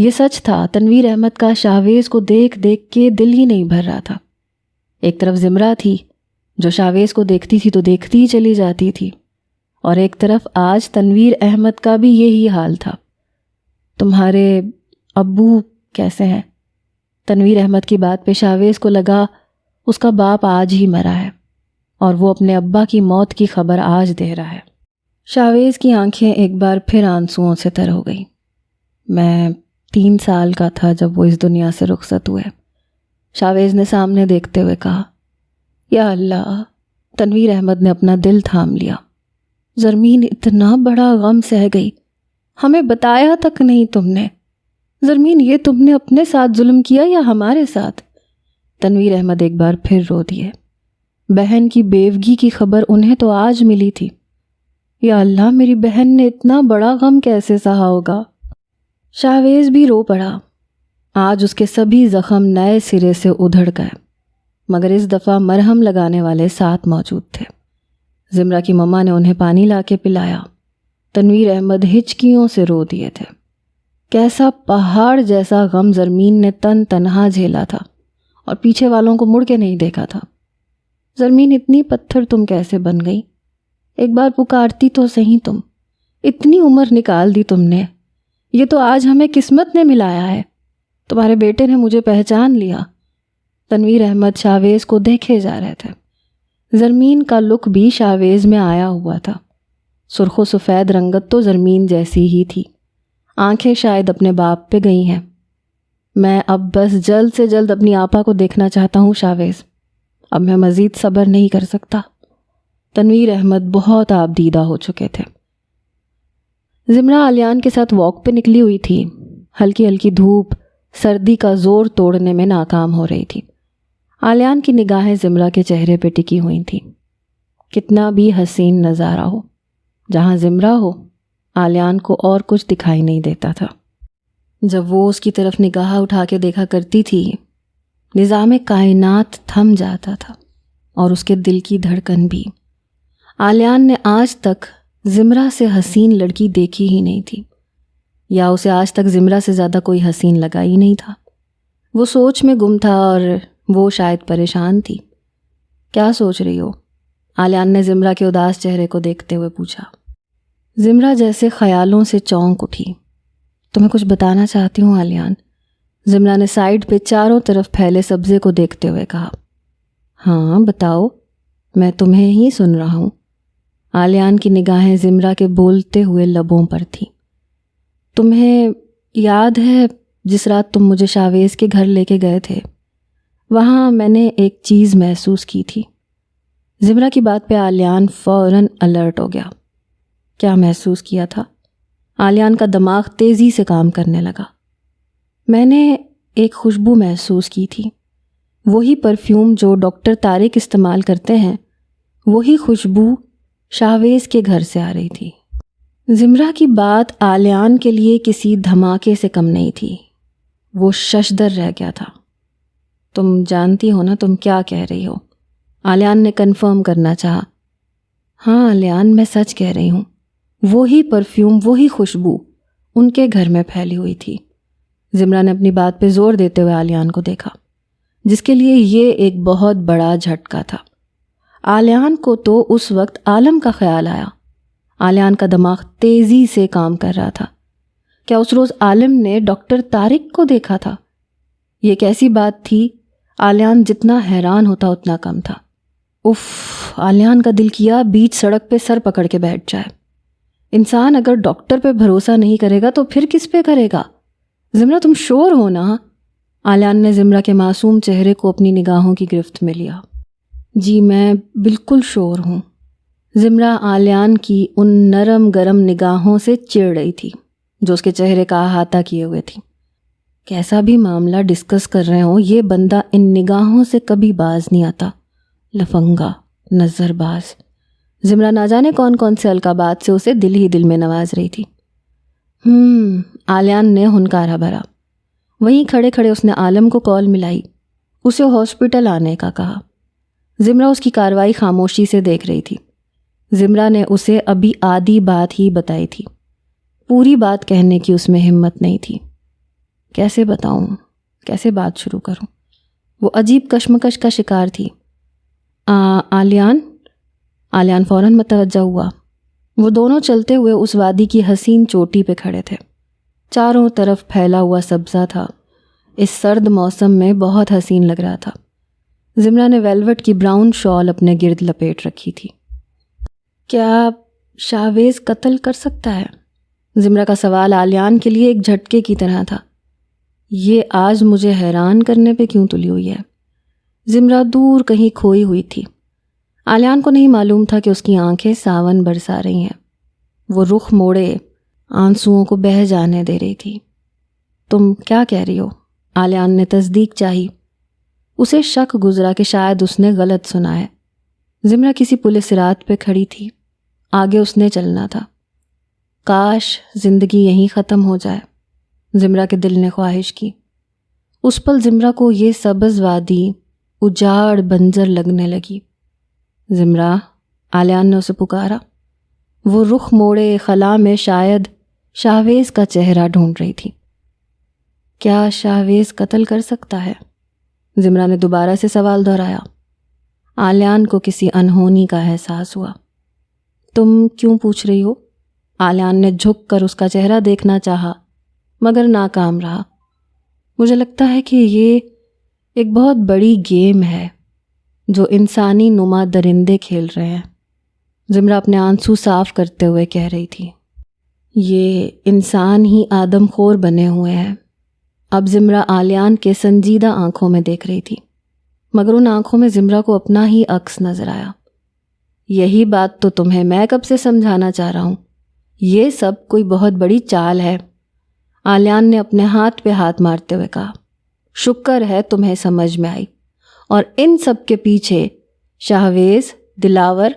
یہ سچ تھا، تنویر احمد کا شاہویز کو دیکھ دیکھ کے دل ہی نہیں بھر رہا تھا۔ ایک طرف زمرہ تھی جو شاہویز کو دیکھتی تھی تو دیکھتی ہی چلی جاتی تھی، اور ایک طرف آج تنویر احمد کا بھی یہی حال تھا۔ تمہارے ابو کیسے ہیں؟ تنویر احمد کی بات پہ شاہویز کو لگا اس کا باپ آج ہی مرا ہے اور وہ اپنے ابا کی موت کی خبر آج دے رہا ہے۔ شاہویز کی آنکھیں ایک بار پھر آنسوؤں سے تر ہو گئی۔ میں 3 سال کا تھا جب وہ اس دنیا سے رخصت ہوئے، شاہویز نے سامنے دیکھتے ہوئے کہا۔ یا اللہ! تنویر احمد نے اپنا دل تھام لیا۔ زرمین اتنا بڑا غم سہ گئی، ہمیں بتایا تک نہیں تم نے۔ زرمین، یہ تم نے اپنے ساتھ ظلم کیا یا ہمارے ساتھ؟ تنویر احمد ایک بار پھر رو دیے۔ بہن کی بیوگی کی خبر انہیں تو آج ملی تھی۔ یا اللہ، میری بہن نے اتنا بڑا غم کیسے سہا ہوگا؟ شاہویز بھی رو پڑا۔ آج اس کے سبھی زخم نئے سرے سے ادھڑ گئے، مگر اس دفعہ مرہم لگانے والے ساتھ موجود تھے۔ زمرہ کی مما نے انہیں پانی لا کے پلایا۔ تنویر احمد ہچکیوں سے رو دیے تھے۔ کیسا پہاڑ جیسا غم زرمین نے تنہا جھیلا تھا اور پیچھے والوں کو مڑ کے نہیں دیکھا تھا۔ زرمین، اتنی پتھر تم کیسے بن گئی؟ ایک بار پکارتی تو صحیح تم، اتنی عمر نکال دی تم نے۔ یہ تو آج ہمیں قسمت نے ملایا ہے، تمہارے بیٹے نے مجھے پہچان لیا۔ تنویر احمد شاہویز کو دیکھے جا رہے تھے۔ زرمین کا لک بھی شاہویز میں آیا ہوا تھا۔ سرخ و سفید رنگت تو زرمین جیسی ہی تھی، آنکھیں شاید اپنے باپ پہ گئی ہیں۔ میں اب بس جلد سے جلد اپنی آپا کو دیکھنا چاہتا ہوں شاہویز، اب میں مزید صبر نہیں کر سکتا۔ تنویر احمد بہت آبدیدہ ہو چکے تھے۔ زمرہ آلیان کے ساتھ واک پہ نکلی ہوئی تھی۔ ہلکی ہلکی دھوپ سردی کا زور توڑنے میں ناکام ہو رہی تھی۔ آلیان کی نگاہیں زمرہ کے چہرے پہ ٹکی ہوئی تھیں۔ کتنا بھی حسین نظارہ ہو، جہاں زمرہ ہو آلیان کو اور کچھ دکھائی نہیں دیتا تھا۔ جب وہ اس کی طرف نگاہ اٹھا کے دیکھا کرتی تھی، نظام کائنات تھم جاتا تھا اور اس کے دل کی دھڑکن بھی۔ آلیان نے آج تک زمرہ سے حسین لڑکی دیکھی ہی نہیں تھی، یا اسے آج تک زمرہ سے زیادہ کوئی حسین لگا ہی نہیں تھا۔ وہ سوچ میں گم تھا اور وہ شاید پریشان تھی۔ کیا سوچ رہی ہو؟ آلیان نے زمرہ کے اداس چہرے کو دیکھتے ہوئے پوچھا۔ زمرہ جیسے خیالوں سے چونک اٹھی۔ تمہیں کچھ بتانا چاہتی ہوں آلیان، زمرہ نے سائڈ پہ چاروں طرف پھیلے سبزے کو دیکھتے ہوئے کہا۔ ہاں بتاؤ، میں تمہیں ہی سن رہا ہوں۔ آلیان کی نگاہیں زمرہ کے بولتے ہوئے لبوں پر تھیں۔ تمہیں یاد ہے جس رات تم مجھے شاہویز کے گھر لے کے گئے تھے؟ وہاں میں نے ایک چیز محسوس کی تھی۔ زمرہ کی بات پہ آلیان فوراً الرٹ ہو گیا۔ کیا محسوس کیا تھا؟ آلیان کا دماغ تیزی سے کام کرنے لگا۔ میں نے ایک خوشبو محسوس کی تھی، وہی پرفیوم جو ڈاکٹر طارق استعمال کرتے ہیں، وہی خوشبو شاہویز کے گھر سے آ رہی تھی۔ زمرہ کی بات آلیان کے لیے کسی دھماکے سے کم نہیں تھی۔ وہ ششدر رہ گیا تھا۔ تم جانتی ہو نا تم کیا کہہ رہی ہو؟ آلیان نے کنفرم کرنا چاہا۔ ہاں آلیان، میں سچ کہہ رہی ہوں، وہی پرفیوم، وہی خوشبو ان کے گھر میں پھیلی ہوئی تھی۔ زمرہ نے اپنی بات پہ زور دیتے ہوئے آلیان کو دیکھا، جس کے لیے یہ ایک بہت بڑا جھٹکا تھا۔ آلیان کو تو اس وقت عالم کا خیال آیا۔ آلیان کا دماغ تیزی سے کام کر رہا تھا۔ کیا اس روز عالم نے ڈاکٹر طارق کو دیکھا تھا؟ یہ کیسی بات تھی؟ آلیان جتنا حیران ہوتا اتنا کم تھا۔ اف! آلیان کا دل کیا بیچ سڑک پہ سر پکڑ کے بیٹھ جائے۔ انسان اگر ڈاکٹر پہ بھروسہ نہیں کرے گا تو پھر کس پہ کرے گا؟ زمرہ تم شور ہو نا؟ آلیان نے زمرہ کے معصوم چہرے کو اپنی نگاہوں کی گرفت میں لیا۔ جی میں بالکل شور ہوں۔ زمرہ آلیان کی ان نرم گرم نگاہوں سے چڑ رہی تھی جو اس کے چہرے کا احاطہ کیے ہوئے تھی۔ کیسا بھی معاملہ ڈسکس کر رہے ہوں، یہ بندہ ان نگاہوں سے کبھی باز نہیں آتا۔ لفنگا، نظر باز۔ زمرہ نہ جانے کون کون سے القابات سے اسے دل ہی دل میں نواز رہی تھی۔ آلیان نے ہنکارا بھرا۔ وہیں کھڑے کھڑے اس نے عالم کو کال ملائی، اسے ہاسپٹل آنے کا کہا۔ زمرہ اس کی کارروائی خاموشی سے دیکھ رہی تھی۔ زمرہ نے اسے ابھی آدھی بات ہی بتائی تھی، پوری بات کہنے کی اس میں ہمت نہیں تھی۔ کیسے بتاؤں، کیسے بات شروع کروں؟ وہ عجیب کشمکش کا شکار تھی۔ آلیان فوراً متوجہ ہوا۔ وہ دونوں چلتے ہوئے اس وادی کی حسین چوٹی پہ کھڑے تھے۔ چاروں طرف پھیلا ہوا سبزہ تھا، اس سرد موسم میں بہت حسین لگ رہا تھا۔ زمرہ نے ویلوٹ کی براؤن شال اپنے گرد لپیٹ رکھی تھی۔ کیا شاویز قتل کر سکتا ہے؟ زمرہ کا سوال آلیان کے لیے ایک جھٹکے کی طرح تھا۔ یہ آج مجھے حیران کرنے پہ کیوں تلی ہوئی ہے؟ زمرہ دور کہیں کھوئی ہوئی تھی۔ آلیان کو نہیں معلوم تھا کہ اس کی آنکھیں ساون برسا رہی ہیں۔ وہ رخ موڑے آنسوؤں کو بہہ جانے دے رہی تھی۔ تم کیا کہہ رہی ہو؟ آلیان نے تصدیق چاہی۔ اسے شک گزرا کہ شاید اس نے غلط سنا ہے۔ زمرہ کسی پولیس رات پہ کھڑی تھی، آگے اس نے چلنا تھا۔ کاش زندگی یہیں ختم ہو جائے، زمرہ کے دل نے خواہش کی۔ اس پل زمرہ کو یہ سبز وادی اجاڑ بنجر لگنے لگی۔ زمرہ، آلیان نے اسے پکارا۔ وہ رخ موڑے خلا میں شاید شاویز کا چہرہ ڈھونڈ رہی تھی۔ کیا شاویز قتل کر سکتا ہے؟ زمرہ نے دوبارہ سے سوال دہرایا۔ آلیان کو کسی انہونی کا احساس ہوا۔ تم کیوں پوچھ رہی ہو؟ آلیان نے جھک کر اس کا چہرہ دیکھنا چاہا مگر ناکام رہا۔ مجھے لگتا ہے کہ یہ ایک بہت بڑی گیم ہے جو انسانی نما درندے کھیل رہے ہیں، زمرہ اپنے آنسو صاف کرتے ہوئے کہہ رہی تھی۔ یہ انسان ہی آدم خور بنے ہوئے ہیں۔ اب زمرہ آلیان کے سنجیدہ آنکھوں میں دیکھ رہی تھی، مگر ان آنکھوں میں زمرہ کو اپنا ہی عکس نظر آیا۔ یہی بات تو تمہیں میں کب سے سمجھانا چاہ رہا ہوں، یہ سب کوئی بہت بڑی چال ہے۔ آلیان نے اپنے ہاتھ پہ ہاتھ مارتے ہوئے کہا۔ شکر ہے تمہیں سمجھ میں آئی، اور ان سب کے پیچھے شاویز، دلاور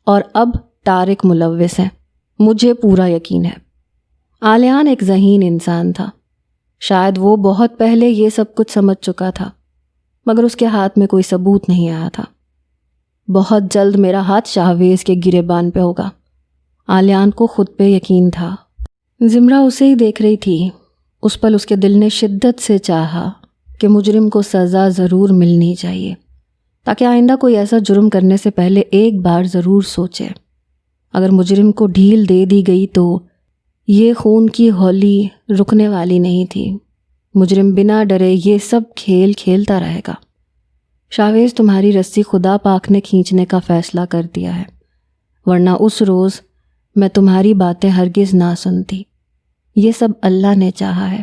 اور اب طارق ملوث ہیں، مجھے پورا یقین ہے۔ آلیان ایک ذہین انسان تھا، شاید وہ بہت پہلے یہ سب کچھ سمجھ چکا تھا، مگر اس کے ہاتھ میں کوئی ثبوت نہیں آیا تھا۔ بہت جلد میرا ہاتھ شاویز کے گریبان پہ ہوگا۔ آلیان کو خود پہ یقین تھا۔ زمرہ اسے ہی دیکھ رہی تھی۔ اس پل اس کے دل نے شدت سے چاہا کہ مجرم کو سزا ضرور ملنی چاہیے، تاکہ آئندہ کوئی ایسا جرم کرنے سے پہلے ایک بار ضرور سوچے۔ اگر مجرم کو ڈھیل دے دی گئی تو یہ خون کی ہولی رکنے والی نہیں تھی۔ مجرم بنا ڈرے یہ سب کھیل کھیلتا رہے گا۔ شاویز تمہاری رسی خدا پاک نے کھینچنے کا فیصلہ کر دیا ہے، ورنہ اس روز میں تمہاری باتیں ہرگز نہ سنتی۔ یہ سب اللہ نے چاہا ہے۔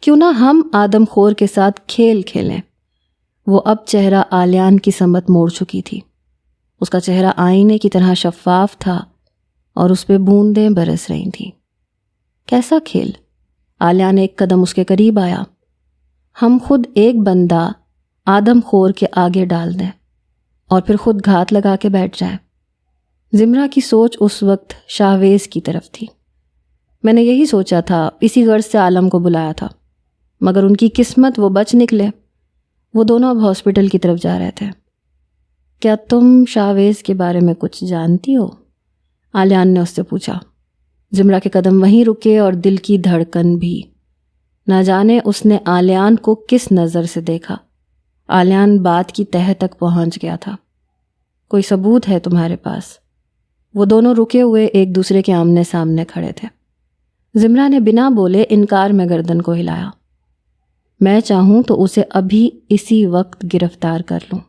کیوں نہ ہم آدم خور کے ساتھ کھیل کھیلیں۔ وہ اب چہرہ آلیان کی سمت موڑ چکی تھی۔ اس کا چہرہ آئینے کی طرح شفاف تھا اور اس پہ بوندیں برس رہی تھیں۔ کیسا کھیل؟ آلیان ایک قدم اس کے قریب آیا۔ ہم خود ایک بندہ آدم خور کے آگے ڈال دیں اور پھر خود گھات لگا کے بیٹھ جائیں۔ زمرہ کی سوچ اس وقت شاویز کی طرف تھی۔ میں نے یہی سوچا تھا، اسی غرض سے عالم کو بلایا تھا، مگر ان کی قسمت وہ بچ نکلے۔ وہ دونوں اب ہاسپٹل کی طرف جا رہے تھے۔ کیا تم شاویز کے بارے میں کچھ جانتی ہو؟ آلیان نے اس سے پوچھا۔ زمرہ کے قدم وہیں رکے اور دل کی دھڑکن بھی۔ نہ جانے اس نے آلیان کو کس نظر سے دیکھا۔ آلیان بات کی تہہ تک پہنچ گیا تھا۔ کوئی ثبوت ہے تمہارے پاس؟ وہ دونوں رکے ہوئے ایک دوسرے کے آمنے سامنے کھڑے تھے۔ زمرہ نے بنا بولے انکار میں گردن کو ہلایا۔ میں چاہوں تو اسے ابھی اسی وقت گرفتار کر لوں،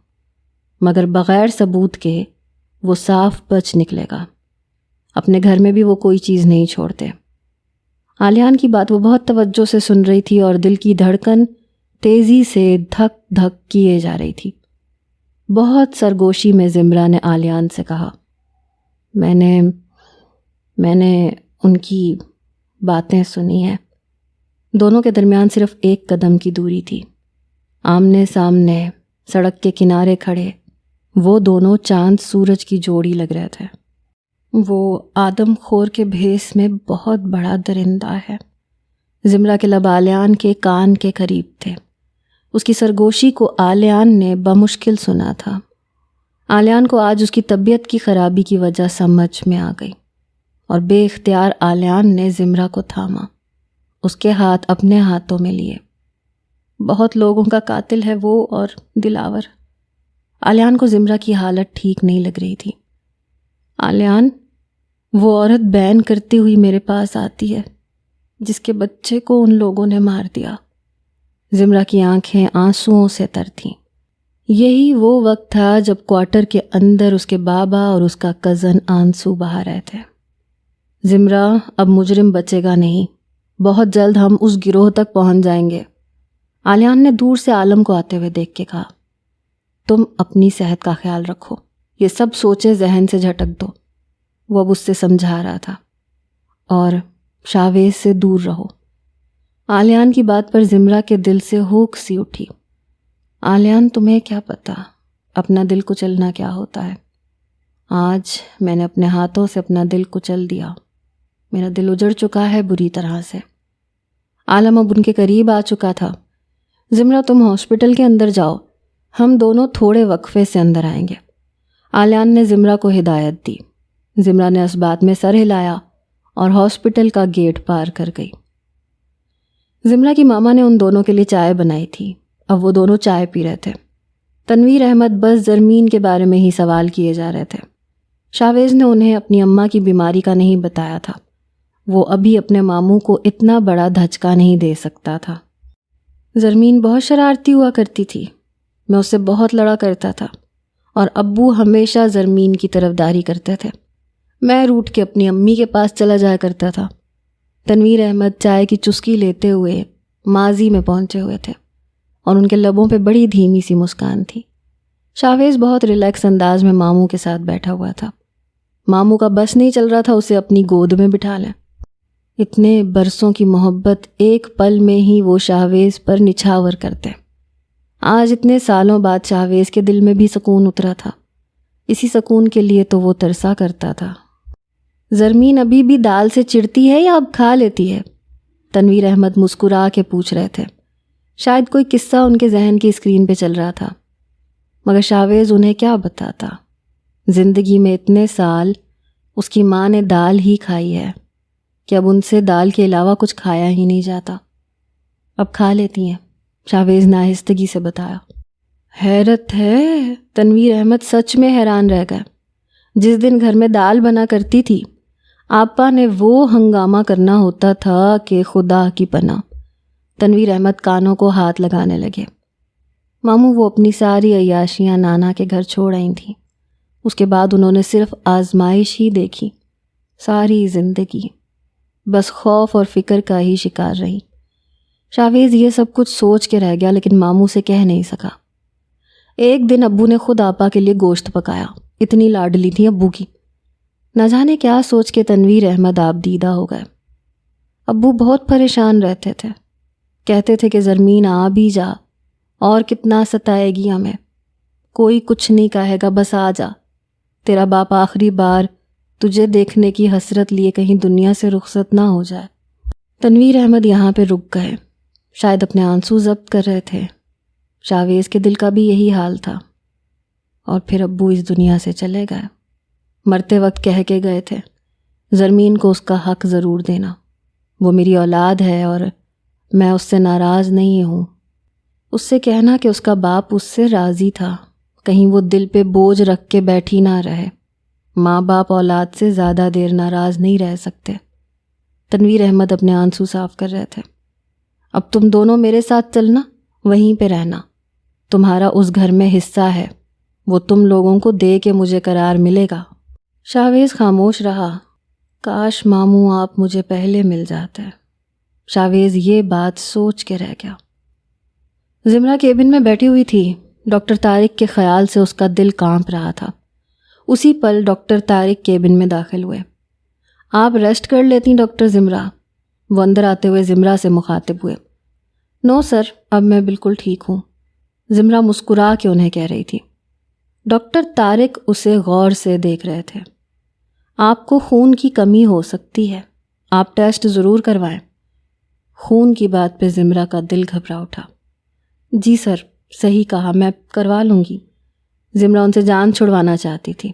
مگر بغیر ثبوت کے وہ صاف بچ نکلے گا۔ اپنے گھر میں بھی وہ کوئی چیز نہیں چھوڑتے۔ آلیان کی بات وہ بہت توجہ سے سن رہی تھی اور دل کی دھڑکن تیزی سے دھک دھک کیے جا رہی تھی۔ بہت سرگوشی میں زمرہ نے آلیان سے کہا، میں نے ان کی باتیں سنی ہیں۔ دونوں کے درمیان صرف ایک قدم کی دوری تھی۔ آمنے سامنے سڑک کے کنارے کھڑے وہ دونوں چاند سورج کی جوڑی لگ رہے تھے۔ وہ آدم خور کے بھیس میں بہت بڑا درندہ ہے۔ زمرہ کے لب آلیان کے کان کے قریب تھے۔ اس کی سرگوشی کو آلیان نے بمشکل سنا تھا۔ آلیان کو آج اس کی طبیعت کی خرابی کی وجہ سمجھ میں آ گئی، اور بے اختیار آلیان نے زمرہ کو تھاما۔ اس کے ہاتھ اپنے ہاتھوں میں لیے۔ بہت لوگوں کا قاتل ہے وہ، اور دلاور۔ آلیان کو زمرہ کی حالت ٹھیک نہیں لگ رہی تھی۔ آلیان، وہ عورت بیان کرتی ہوئی میرے پاس آتی ہے جس کے بچے کو ان لوگوں نے مار دیا۔ زمرہ کی آنکھیں آنسوؤں سے تر تھیں۔ یہی وہ وقت تھا جب کوارٹر کے اندر اس کے بابا اور اس کا کزن آنسو بہا رہے تھے۔ زمرہ، اب مجرم بچے گا نہیں، بہت جلد ہم اس گروہ تک پہنچ جائیں گے۔ آلیان نے دور سے عالم کو آتے ہوئے دیکھ کے کہا، تم اپنی صحت کا خیال رکھو، یہ سب سوچیں ذہن سے جھٹک دو۔ وہ اب اس سے سمجھا رہا تھا، اور شاویز سے دور رہو۔ آلیان کی بات پر زمرہ کے دل سے ہوک سی اٹھی۔ آلیان، تمہیں کیا پتا اپنا دل کچلنا کیا ہوتا ہے؟ آج میں نے اپنے ہاتھوں سے اپنا دل کچل دیا۔ میرا دل اجڑ چکا ہے بری طرح سے۔ عالم اب ان کے قریب آ چکا تھا۔ زمرہ، تم ہاسپٹل کے اندر جاؤ، ہم دونوں تھوڑے وقفے سے اندر آئیں گے۔ آلیان نے زمرہ کو ہدایت دی۔ زمرہ نے اس بات میں سر ہلایا اور ہاسپٹل کا گیٹ پار کر گئی۔ زمرہ کی ماما نے ان دونوں کے لیے چائے بنائی تھی۔ اب وہ دونوں چائے پی رہے تھے۔ تنویر احمد بس زرمین کے بارے میں ہی سوال کیے جا رہے تھے۔ شاویز نے انہیں اپنی اماں کی بیماری کا نہیں بتایا تھا۔ وہ ابھی اپنے ماموں کو اتنا بڑا دھچکا نہیں دے سکتا تھا۔ زرمین بہت شرارتی ہوا کرتی تھی، میں اس سے بہت لڑا کرتا تھا، اور ابو ہمیشہ زرمین کی طرفداری کرتے تھے۔ میں روٹ کے اپنی امی کے پاس چلا جایا کرتا تھا۔ تنویر احمد چائے کی چسکی لیتے ہوئے ماضی میں پہنچے ہوئے تھے، اور ان کے لبوں پہ بڑی دھیمی سی مسکان تھی۔ شاویز بہت ریلیکس انداز میں ماموں کے ساتھ بیٹھا ہوا تھا۔ ماموں کا بس نہیں چل رہا تھا اسے اپنی گود میں بٹھا لیں۔ اتنے برسوں کی محبت ایک پل میں ہی وہ شاویز پر نچھاور کرتے۔ آج اتنے سالوں بعد شاویز کے دل میں بھی سکون اترا تھا۔ اسی سکون کے لیے تو وہ ترسا کرتا تھا۔ زرمین ابھی بھی دال سے چڑتی ہے یا اب کھا لیتی ہے؟ تنویر احمد مسکرا کے پوچھ رہے تھے۔ شاید کوئی قصہ ان کے ذہن کی اسکرین پہ چل رہا تھا، مگر شاویز انہیں کیا بتاتا۔ زندگی میں اتنے سال اس کی ماں نے دال ہی کھائی ہے کہ اب ان سے دال کے علاوہ کچھ کھایا ہی نہیں جاتا۔ اب کھا لیتی ہیں، شاویز نے آہستگی سے بتایا۔ حیرت ہے، تنویر احمد سچ میں حیران رہ گئے۔ جس دن گھر میں دال بنا کرتی تھی، آپا نے وہ ہنگامہ کرنا ہوتا تھا کہ خدا کی پناہ۔ تنویر احمد کانوں کو ہاتھ لگانے لگے۔ ماموں، وہ اپنی ساری عیاشیاں نانا کے گھر چھوڑ آئی تھیں۔ اس کے بعد انہوں نے صرف آزمائش ہی دیکھی، ساری زندگی بس خوف اور فکر کا ہی شکار رہی۔ شاویز یہ سب کچھ سوچ کے رہ گیا، لیکن ماموں سے کہہ نہیں سکا۔ ایک دن ابو نے خود آپا کے لیے گوشت پکایا، اتنی لاڈلی تھی ابو کی۔ نہ جانے کیا سوچ کے تنویر احمد آپ دیدہ ہو گئے۔ ابو بہت پریشان رہتے تھے، کہتے تھے کہ زرمین آ بھی جا، اور کتنا ستائے گی ہمیں، کوئی کچھ نہیں کہے گا، بس آ جا، تیرا باپ آخری بار تجھے دیکھنے کی حسرت لیے کہیں دنیا سے رخصت نہ ہو جائے۔ تنویر احمد یہاں پہ رک گئے، شاید اپنے آنسو ضبط کر رہے تھے۔ شاویز کے دل کا بھی یہی حال تھا۔ اور پھر ابو اس دنیا سے چلے گئے۔ مرتے وقت کہہ کے گئے تھے، زرمین کو اس کا حق ضرور دینا، وہ میری اولاد ہے اور میں اس سے ناراض نہیں ہوں۔ اس سے کہنا کہ اس کا باپ اس سے راضی تھا، کہیں وہ دل پہ بوجھ رکھ کے بیٹھی نہ رہے۔ ماں باپ اولاد سے زیادہ دیر ناراض نہیں رہ سکتے۔ تنویر احمد اپنے آنسو صاف کر رہے تھے۔ اب تم دونوں میرے ساتھ چلنا، وہیں پہ رہنا، تمہارا اس گھر میں حصہ ہے، وہ تم لوگوں کو دے کے مجھے قرار ملے گا۔ شاویز خاموش رہا۔ کاش ماموں آپ مجھے پہلے مل جاتے۔ شاویز یہ بات سوچ کے رہ گیا۔ زمرہ کیبن میں بیٹھی ہوئی تھی۔ ڈاکٹر طارق کے خیال سے اس کا دل کانپ رہا تھا۔ اسی پل ڈاکٹر طارق کیبن میں داخل ہوئے۔ آپ ریسٹ کر لیتی ڈاکٹر زمرہ؟ وہ اندر آتے ہوئے زمرہ سے مخاطب ہوئے۔ نو سر، اب میں بالکل ٹھیک ہوں، زمرہ مسکرا کے انہیں کہہ رہی تھی۔ ڈاکٹر طارق اسے غور سے دیکھ رہے تھے۔ آپ کو خون کی کمی ہو سکتی ہے، آپ ٹیسٹ ضرور کروائیں۔ خون کی بات پہ زمرہ کا دل گھبرا اٹھا۔ جی سر، صحیح کہا، میں کروا لوں گی۔ زمرہ ان سے جان چھڑوانا چاہتی تھی۔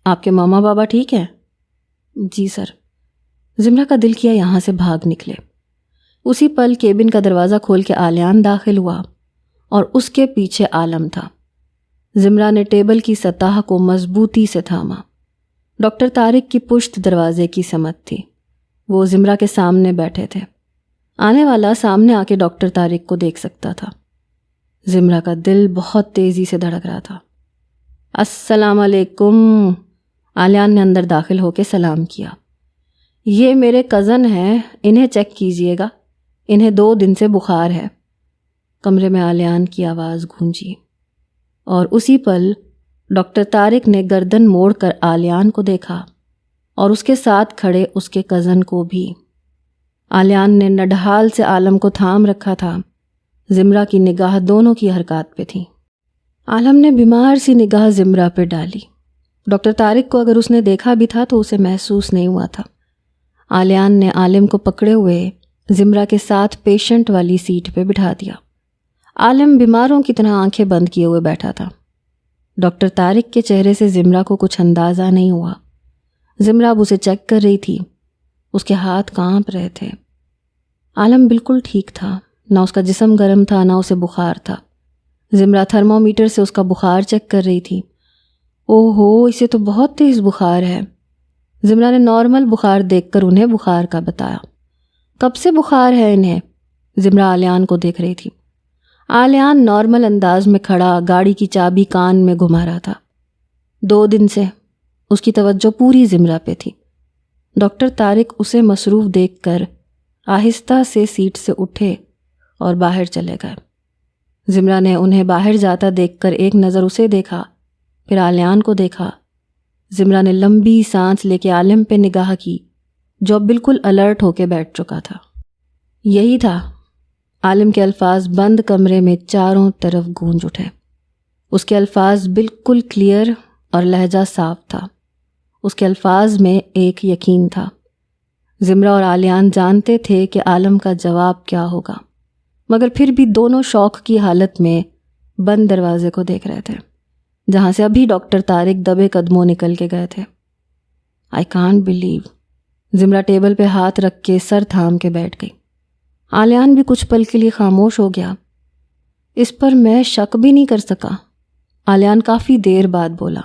آپ کے ماما بابا ٹھیک ہیں؟ جی سر۔ زمرہ کا دل کیا یہاں سے بھاگ نکلے۔ اسی پل کیبن کا دروازہ کھول کے آلیان داخل ہوا اور اس کے پیچھے عالم تھا۔ زمرہ نے ٹیبل کی سطح کو مضبوطی سے تھاما۔ ڈاکٹر طارق کی پشت دروازے کی سمت تھی۔ وہ زمرہ کے سامنے بیٹھے تھے۔ آنے والا سامنے آ کے ڈاکٹر طارق کو دیکھ سکتا تھا۔ زمرہ کا دل بہت تیزی سے دھڑک رہا تھا۔ السلام علیکم، آلیان نے اندر داخل ہو کے سلام کیا۔ یہ میرے کزن ہیں، انہیں چیک کیجئے گا، انہیں 2 دن سے بخار ہے۔ کمرے میں آلیان کی آواز گونجی اور اسی پل ڈاکٹر طارق نے گردن موڑ کر آلیان کو دیکھا اور اس کے ساتھ کھڑے اس کے کزن کو بھی۔ آلیان نے نڈھال سے عالم کو تھام رکھا تھا۔ زمرہ کی نگاہ دونوں کی حرکات پہ تھی۔ عالم نے بیمار سی نگاہ زمرہ پہ ڈالی۔ ڈاکٹر طارق کو اگر اس نے دیکھا بھی تھا تو اسے محسوس نہیں ہوا تھا۔ آلیان نے عالم کو پکڑے ہوئے زمرہ کے ساتھ پیشنٹ والی سیٹ پہ بٹھا دیا۔ عالم بیماروں کی طرح آنکھیں بند کیے ہوئے بیٹھا تھا۔ ڈاکٹر طارق کے چہرے سے زمرہ کو کچھ اندازہ نہیں ہوا۔ زمرہ اب اسے چیک کر رہی تھی۔ اس کے ہاتھ کانپ رہے تھے۔ عالم بالکل ٹھیک تھا، نہ اس کا جسم گرم تھا نہ اسے بخار تھا۔ زمرہ تھرمومیٹر سے اس کا بخار چیک کر رہی تھی۔ اوہو، اسے تو بہت تیز بخار ہے۔ زمرہ نے نارمل بخار دیکھ کر انہیں بخار کا بتایا۔ کب سے بخار ہے انہیں؟ زمرہ آلیان کو دیکھ رہی تھی۔ آلیان نارمل انداز میں کھڑا گاڑی کی چابی کان میں گھما رہا تھا۔ 2 دن سے۔ اس کی توجہ پوری زمرہ پہ تھی۔ ڈاکٹر طارق اسے مصروف دیکھ کر آہستہ سے سیٹ سے اٹھے اور باہر چلے گئے۔ زمرہ نے انہیں باہر جاتا دیکھ کر ایک نظر اسے دیکھا، پھر آلیان کو دیکھا۔ زمرہ نے لمبی سانس لے کے عالم پہ نگاہ کی جو اب بالکل الرٹ ہو کے بیٹھ چکا تھا۔ یہی تھا۔ عالم کے الفاظ بند کمرے میں چاروں طرف گونج اٹھے۔ اس کے الفاظ بالکل کلیئر اور لہجہ صاف تھا۔ اس کے الفاظ میں ایک یقین تھا۔ زمرہ اور آلیان جانتے تھے کہ عالم کا جواب کیا ہوگا، مگر پھر بھی دونوں شوق کی حالت میں بند دروازے کو دیکھ رہے تھے جہاں سے ابھی ڈاکٹر طارق دبے قدموں نکل کے گئے تھے۔ I can't believe. زمرہ ٹیبل پہ ہاتھ رکھ کے سر تھام کے بیٹھ گئی۔ آلیان بھی کچھ پل کے لیے خاموش ہو گیا۔ اس پر میں شک بھی نہیں کر سکا۔ آلیان کافی دیر بعد بولا،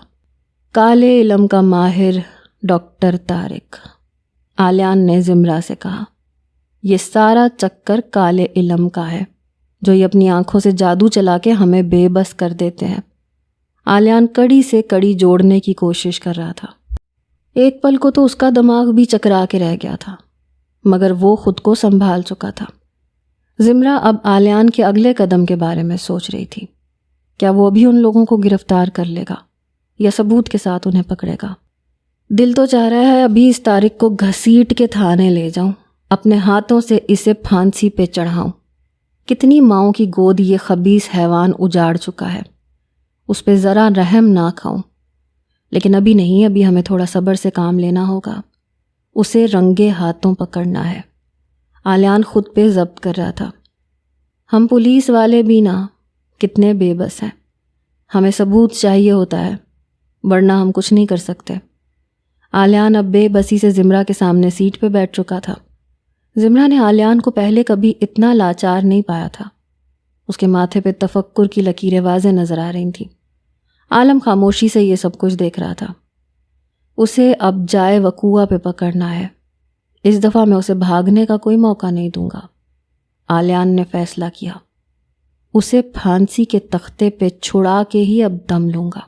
کالے علم کا ماہر ڈاکٹر طارق۔ آلیان نے زمرہ سے کہا، یہ سارا چکر کالے علم کا ہے جو یہ اپنی آنکھوں سے جادو چلا کے ہمیں بے بس کر دیتے ہیں۔ آلیان کڑی سے کڑی جوڑنے کی کوشش کر رہا تھا۔ ایک پل کو تو اس کا دماغ بھی چکرا کے رہ گیا تھا، مگر وہ خود کو سنبھال چکا تھا۔ زمرہ اب آلیان کے اگلے قدم کے بارے میں سوچ رہی تھی۔ کیا وہ بھی ان لوگوں کو گرفتار کر لے گا یا ثبوت کے ساتھ انہیں پکڑے گا؟ دل تو چاہ رہا ہے ابھی اس طارق کو گھسیٹ کے تھانے لے جاؤں، اپنے ہاتھوں سے اسے پھانسی پہ چڑھاؤں۔ کتنی ماؤں کی گود یہ خبیث حیوان اجاڑ چکا ہے، اس پہ ذرا رحم نہ کھاؤں۔ لیکن ابھی نہیں، ابھی ہمیں تھوڑا صبر سے کام لینا ہوگا، اسے رنگے ہاتھوں پکڑنا ہے۔ آلیان خود پہ ضبط کر رہا تھا۔ ہم پولیس والے بھی نہ کتنے بے بس ہیں، ہمیں ثبوت چاہیے ہوتا ہے ورنہ ہم کچھ نہیں کر سکتے۔ آلیان اب بے بسی سے زمرہ کے سامنے سیٹ پہ بیٹھ چکا تھا۔ زمرہ نے آلیان کو پہلے کبھی اتنا لاچار نہیں پایا تھا۔ اس کے ماتھے پہ تفکر کی لکیریں واضح نظر آ رہی تھیں۔ عالم خاموشی سے یہ سب کچھ دیکھ رہا تھا۔ اسے اب جائے وقوع پہ پکڑنا ہے۔ اس دفعہ میں اسے بھاگنے کا کوئی موقع نہیں دوں گا۔ آلیان نے فیصلہ کیا۔ اسے پھانسی کے تختے پہ چھڑا کے ہی اب دم لوں گا۔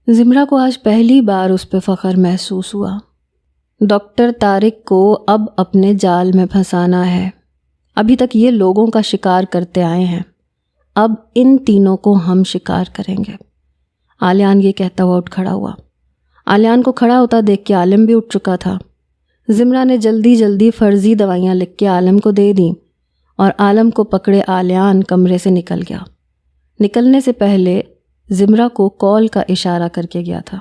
زمرہ کو آج پہلی بار اس پہ فخر محسوس ہوا۔ ڈاکٹر طارق کو اب اپنے جال میں پھنسانا ہے۔ ابھی تک یہ لوگوں کا شکار کرتے آئے ہیں، اب ان تینوں کو ہم شکار کریں گے۔ آلیان یہ کہتا ہوا اٹھ کھڑا ہوا۔ آلیان کو کھڑا ہوتا دیکھ کے عالم بھی اٹھ چکا تھا۔ زمرہ نے جلدی جلدی فرضی دوائیاں لکھ کے عالم کو دے دیں اور عالم کو پکڑے آلیان کمرے سے نکل گیا۔ نکلنے سے پہلے زمرہ کو کال کا اشارہ کر کے گیا تھا۔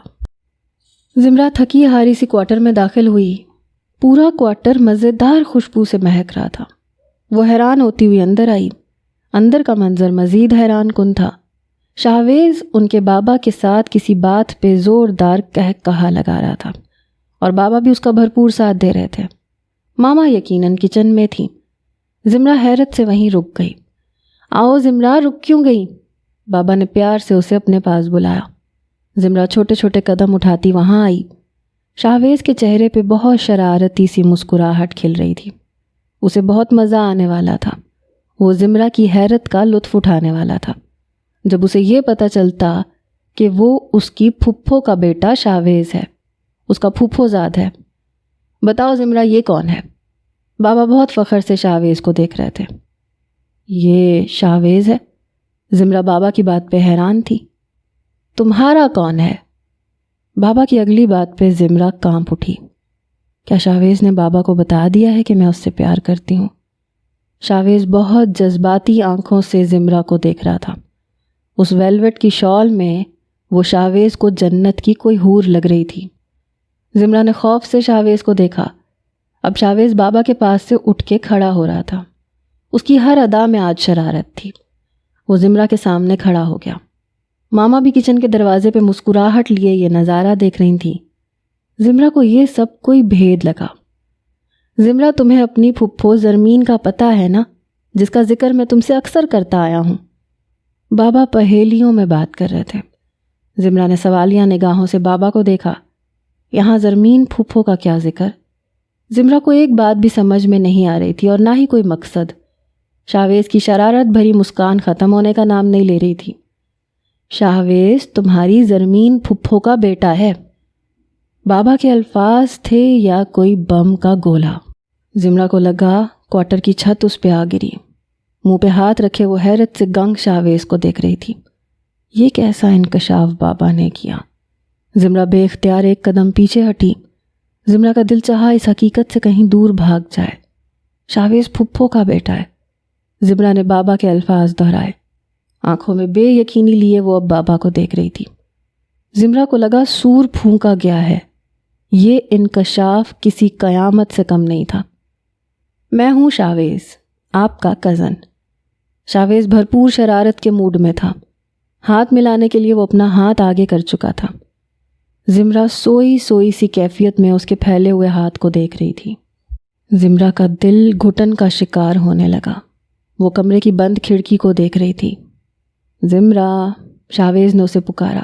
زمرہ تھکی ہاری سی کوارٹر میں داخل ہوئی۔ پورا کوارٹر مزیدار خوشبو سے مہک رہا تھا۔ وہ حیران ہوتی ہوئی اندر آئی۔ اندر کا منظر مزید حیران کن تھا۔ شاہویز ان کے بابا کے ساتھ کسی بات پہ زوردار کہا لگا رہا تھا اور بابا بھی اس کا بھرپور ساتھ دے رہے تھے۔ ماما یقیناً کچن میں تھی۔ زمرہ حیرت سے وہیں رک گئی۔ آؤ زمرہ، رک کیوں گئی؟ بابا نے پیار سے اسے اپنے پاس بلایا۔ زمرہ چھوٹے چھوٹے قدم اٹھاتی وہاں آئی۔ شاہویز کے چہرے پہ بہت شرارتی سی مسکراہٹ کھل رہی تھی۔ اسے بہت مزہ آنے والا تھا۔ وہ زمرہ کی حیرت کا لطف اٹھانے والا تھا۔ جب اسے یہ پتہ چلتا کہ وہ اس کی پھپھو کا بیٹا شاہویز ہے، اس کا پھپھو زاد ہے۔ بتاؤ زمرہ، یہ کون ہے؟ بابا بہت فخر سے شاہویز کو دیکھ رہے تھے۔ یہ شاہویز ہے؟ زمرہ بابا کی بات پہ حیران تھی۔ تمہارا کون ہے؟ بابا کی اگلی بات پہ زمرہ کانپ اٹھی۔ کیا شاہویز نے بابا کو بتا دیا ہے کہ میں اس سے پیار کرتی ہوں؟ شاہویز بہت جذباتی آنکھوں سے زمرہ کو دیکھ رہا تھا۔ اس ویلویٹ کی شال میں وہ شاہویز کو جنت کی کوئی حور لگ رہی تھی۔ زمرہ نے خوف سے شاہویز کو دیکھا۔ اب شاہویز بابا کے پاس سے اٹھ کے کھڑا ہو رہا تھا۔ اس کی ہر ادا میں آج شرارت تھی۔ وہ زمرہ کے سامنے کھڑا ہو گیا۔ ماما بھی کچن کے دروازے پہ مسکراہٹ لیے یہ نظارہ دیکھ رہی تھیں۔ زمرہ کو یہ سب کوئی بھید لگا۔ زمرہ، تمہیں اپنی پھپھو زرمین کا پتہ ہے نا، جس کا ذکر میں تم سے اکثر کرتا آیا ہوں؟ بابا پہیلیوں میں بات کر رہے تھے۔ زمرہ نے سوالیہ نگاہوں سے بابا کو دیکھا۔ یہاں زرمین پھپھو کا کیا ذکر؟ زمرہ کو ایک بات بھی سمجھ میں نہیں آ رہی تھی اور نہ ہی کوئی مقصد۔ شاہویز کی شرارت بھری مسکان ختم ہونے کا نام نہیں لے رہی تھی۔ شاہویز تمہاری زرمین پھپھو کا بیٹا ہے۔ بابا کے الفاظ تھے یا کوئی بم کا گولہ۔ زمرہ کو لگا کوارٹر کی چھت اس پہ آ گری۔ منہ پہ ہاتھ رکھے وہ حیرت سے گنگ شاہویز کو دیکھ رہی تھی۔ یہ کیسا انکشاف بابا نے کیا؟ زمرہ بے اختیار ایک قدم پیچھے ہٹی۔ زمرہ کا دل چاہا اس حقیقت سے کہیں دور بھاگ جائے۔ شاہویز پھپھو کا بیٹا ہے۔ زمرہ نے بابا کے الفاظ دہرائے۔ آنکھوں میں بے یقینی لیے وہ اب بابا کو دیکھ رہی تھی۔ زمرہ کو لگا سور پھونکا گیا ہے۔ یہ انکشاف کسی قیامت سے کم نہیں تھا۔ میں ہوں شاہویز، آپ کا کزن۔ شاہویز بھرپور شرارت کے موڈ میں تھا۔ ہاتھ ملانے کے لیے وہ اپنا ہاتھ آگے کر چکا تھا۔ زمرہ سوئی سوئی سی کیفیت میں اس کے پھیلے ہوئے ہاتھ کو دیکھ رہی تھی۔ زمرہ کا دل گھٹن کا شکار ہونے لگا۔ وہ کمرے کی بند کھڑکی کو دیکھ رہی تھی۔ زمرہ، شاہویز نے اسے پکارا۔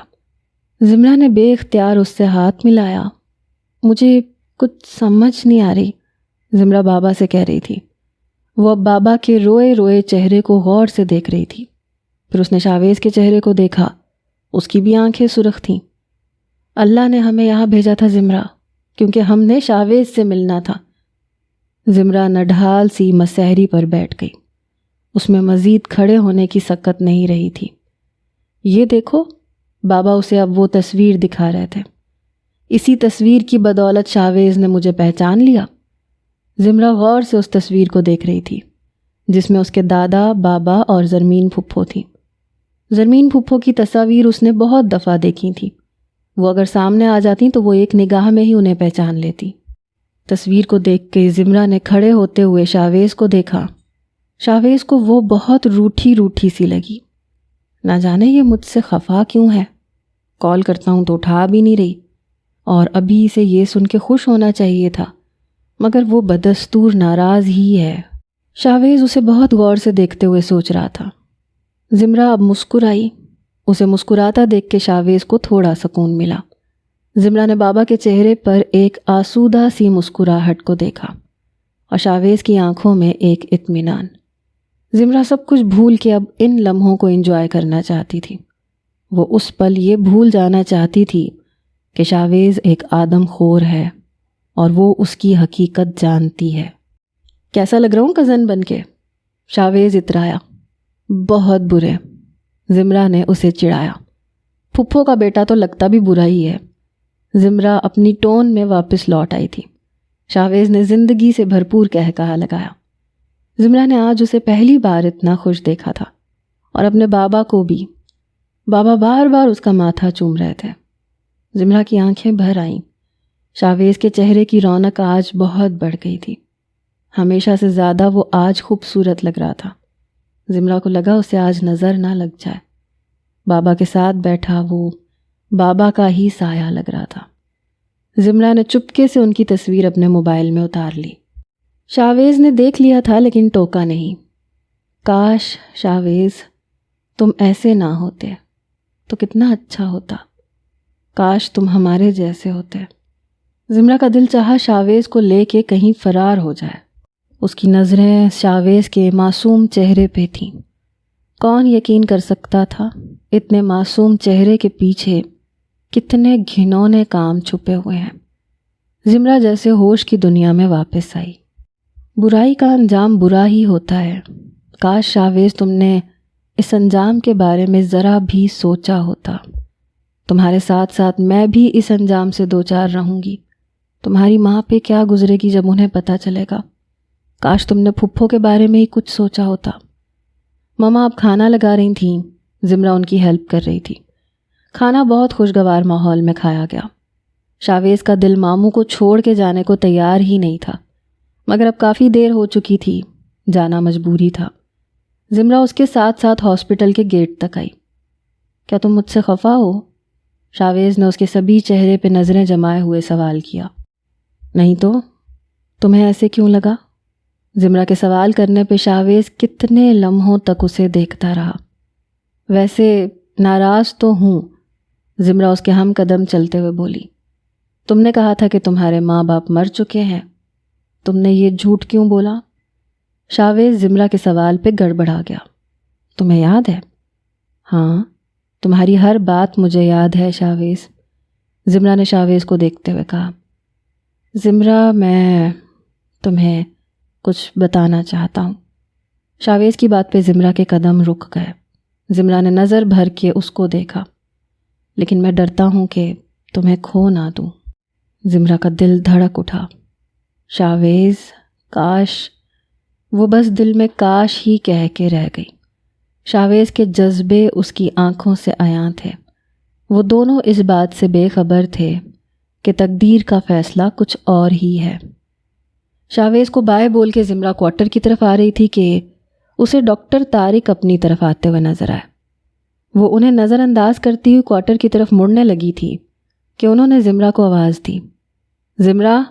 زمرہ نے بے اختیار اس سے ہاتھ ملایا۔ مجھے کچھ سمجھ نہیں آ رہی، زمرہ بابا سے کہہ رہی تھی۔ وہ اب بابا کے روئے روئے چہرے کو غور سے دیکھ رہی تھی۔ پھر اس نے شاہویز کے چہرے کو دیکھا۔ اس کی بھی آنکھیں سرخ تھیں۔ اللہ نے ہمیں یہاں بھیجا تھا زمرہ، کیونکہ ہم نے شاہویز سے ملنا تھا۔ زمرہ نڈھال سی مسحری پر بیٹھ گئی۔ اس میں مزید کھڑے ہونے کی سکت نہیں رہی تھی۔ یہ دیکھو، بابا اسے اب وہ تصویر دکھا رہے تھے۔ اسی تصویر کی بدولت شاہویز نے مجھے پہچان لیا۔ زمرہ غور سے اس تصویر کو دیکھ رہی تھی، جس میں اس کے دادا، بابا اور زرمین پھپھو تھی۔ زرمین پھپھو کی تصاویر اس نے بہت دفعہ دیکھی تھی۔ وہ اگر سامنے آ جاتی تو وہ ایک نگاہ میں ہی انہیں پہچان لیتی۔ تصویر کو دیکھ کے زمرہ نے کھڑے ہوتے ہوئے شاہویز کو دیکھا۔ شاہویز کو وہ بہت روٹھی روٹھی سی لگی۔ نہ جانے یہ مجھ سے خفا کیوں ہے؟ کال کرتا ہوں تو اٹھا بھی نہیں رہی، اور ابھی اسے یہ سن کے خوش ہونا چاہیے تھا، مگر وہ بدستور ناراض ہی ہے۔ شاہویز اسے بہت غور سے دیکھتے ہوئے سوچ رہا تھا۔ زمرہ اب مسکرائی۔ اسے مسکراتا دیکھ کے شاہویز کو تھوڑا سکون ملا۔ زمرہ نے بابا کے چہرے پر ایک آسودہ سی مسکراہٹ کو دیکھا اور شاہویز کی آنکھوں میں ایک اطمینان۔ زمرہ سب کچھ بھول کے اب ان لمحوں کو انجوائے کرنا چاہتی تھی۔ وہ اس پل یہ بھول جانا چاہتی تھی کہ شاہویز ایک آدم خور ہے اور وہ اس کی حقیقت جانتی ہے۔ کیسا لگ رہا ہوں کزن بن کے؟ شاہویز اترایا۔ بہت برے، زمرہ نے اسے چڑھایا۔ پھپھو کا بیٹا تو لگتا بھی برا ہی ہے۔ زمرہ اپنی ٹون میں واپس لوٹ آئی تھی۔ شاہویز نے زندگی سے بھرپور کہا لگایا۔ زمرہ نے آج اسے پہلی بار اتنا خوش دیکھا تھا، اور اپنے بابا کو بھی۔ بابا بار بار اس کا ماتھا چوم رہے تھے۔ زمرہ کی آنکھیں بھر آئیں۔ شاہویز کے چہرے کی رونق آج بہت بڑھ گئی تھی۔ ہمیشہ سے زیادہ وہ آج خوبصورت لگ رہا تھا۔ زمرہ کو لگا اسے آج نظر نہ لگ جائے۔ بابا کے ساتھ بیٹھا وہ بابا کا ہی سایہ لگ رہا تھا۔ زمرہ نے چپکے سے ان کی تصویر اپنے موبائل میں اتار لی۔ شاویز نے دیکھ لیا تھا لیکن ٹوکا نہیں۔ کاش شاویز تم ایسے نہ ہوتے تو کتنا اچھا ہوتا، کاش تم ہمارے جیسے ہوتے۔ زمرہ کا دل چاہا شاویز کو لے کے کہیں فرار ہو جائے۔ اس کی نظریں شاویز کے معصوم چہرے پہ تھیں۔ کون یقین کر سکتا تھا اتنے معصوم چہرے کے پیچھے کتنے گھنونے کام چھپے ہوئے ہیں۔ زمرہ جیسے ہوش کی دنیا میں واپس آئی۔ برائی کا انجام برا ہی ہوتا ہے۔ کاش شاویز تم نے اس انجام کے بارے میں ذرا بھی سوچا ہوتا۔ تمہارے ساتھ ساتھ میں بھی اس انجام سے دوچار رہوں گی۔ تمہاری ماں پہ کیا گزرے گی جب انہیں پتہ چلے گا۔ کاش تم نے پھپھو کے بارے میں ہی کچھ سوچا ہوتا۔ ماما اب کھانا لگا رہی تھیں، زمرہ ان کی ہیلپ کر رہی تھی۔ کھانا بہت خوشگوار ماحول میں کھایا گیا۔ شاویز کا دل ماموں کو چھوڑ کے جانے کو تیار ہی نہیں تھا، مگر اب کافی دیر ہو چکی تھی، جانا مجبوری تھا۔ زمرہ اس کے ساتھ ساتھ ہاسپٹل کے گیٹ تک آئی۔ کیا تم مجھ سے خفا ہو؟ شاویز نے اس کے سبھی چہرے پہ نظریں جمائے ہوئے سوال کیا۔ نہیں تو، تمہیں ایسے کیوں لگا؟ زمرہ کے سوال کرنے پہ شاویز کتنے لمحوں تک اسے دیکھتا رہا۔ ویسے ناراض تو ہوں، زمرہ اس کے ہم قدم چلتے ہوئے بولی۔ تم نے کہا تھا کہ تمہارے ماں باپ مر چکے ہیں، تم نے یہ جھوٹ کیوں بولا؟ شاویز زمرہ کے سوال پہ گڑبڑا گیا۔ تمہیں یاد ہے؟ ہاں، تمہاری ہر بات مجھے یاد ہے شاویز، زمرہ نے شاویز کو دیکھتے ہوئے کہا۔ زمرہ میں تمہیں کچھ بتانا چاہتا ہوں۔ شاویز کی بات پہ زمرہ کے قدم رک گئے۔ زمرہ نے نظر بھر کے اس کو دیکھا۔ لیکن میں ڈرتا ہوں کہ تمہیں کھو نہ دوں۔ زمرہ کا دل دھڑک اٹھا۔ شاویز، کاش، وہ بس دل میں کاش ہی کہہ کے رہ گئی۔ شاویز کے جذبے اس کی آنکھوں سے عیاں تھے۔ وہ دونوں اس بات سے بے خبر تھے کہ تقدیر کا فیصلہ کچھ اور ہی ہے۔ شاویز کو بائے بول کے زمرہ کوارٹر کی طرف آ رہی تھی کہ اسے ڈاکٹر طارق اپنی طرف آتے ہوئے نظر آئے۔ وہ انہیں نظر انداز کرتی ہوئی کوارٹر کی طرف مڑنے لگی تھی کہ انہوں نے زمرہ کو آواز دی۔ زمرہ!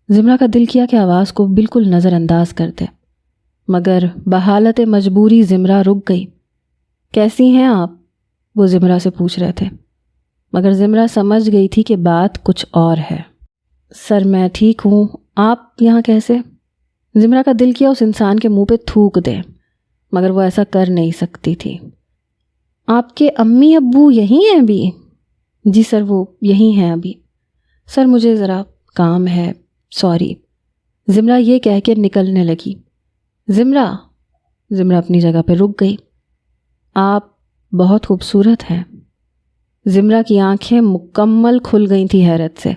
زمرہ کا دل کیا کہ آواز کو بالکل نظر انداز کر دے، مگر بحالت مجبوری زمرہ رک گئی۔ کیسی ہیں آپ؟ وہ زمرہ سے پوچھ رہے تھے، مگر زمرہ سمجھ گئی تھی کہ بات کچھ اور ہے۔ سر میں ٹھیک ہوں، آپ یہاں کیسے؟ زمرہ کا دل کیا اس انسان کے منہ پہ تھوک دے، مگر وہ ایسا کر نہیں سکتی تھی۔ آپ کے امی ابو یہیں ہیں ابھی؟ جی سر، وہ یہیں ہیں ابھی۔ سر مجھے ذرا کام ہے، سوری۔ زمرہ یہ کہہ کے نکلنے لگی۔ زمرہ اپنی جگہ پہ رک گئی۔ آپ بہت خوبصورت ہیں۔ زمرہ کی آنکھیں مکمل کھل گئی تھیں حیرت سے۔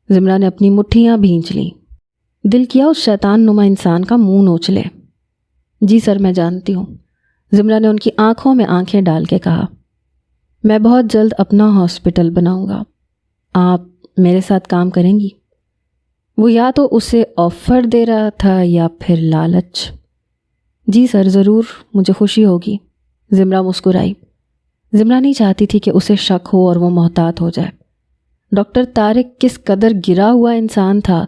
زمرہ نے اپنی مٹھیاں بھینچ لیں۔ دل کیا اس شیطان نما انسان کا منہ نوچ لے۔ جی سر، میں جانتی ہوں، زمرہ نے ان کی آنکھوں میں آنکھیں ڈال کے کہا۔ میں بہت جلد اپنا ہاسپٹل بناؤں گا، آپ میرے ساتھ کام کریں گی؟ وہ یا تو اسے آفر دے رہا تھا یا پھر لالچ۔ جی سر، ضرور، مجھے خوشی ہوگی، زمرہ مسکرائی۔ زمرہ نہیں چاہتی تھی کہ اسے شک ہو اور وہ محتاط ہو جائے۔ ڈاکٹر طارق کس قدر گرا ہوا انسان تھا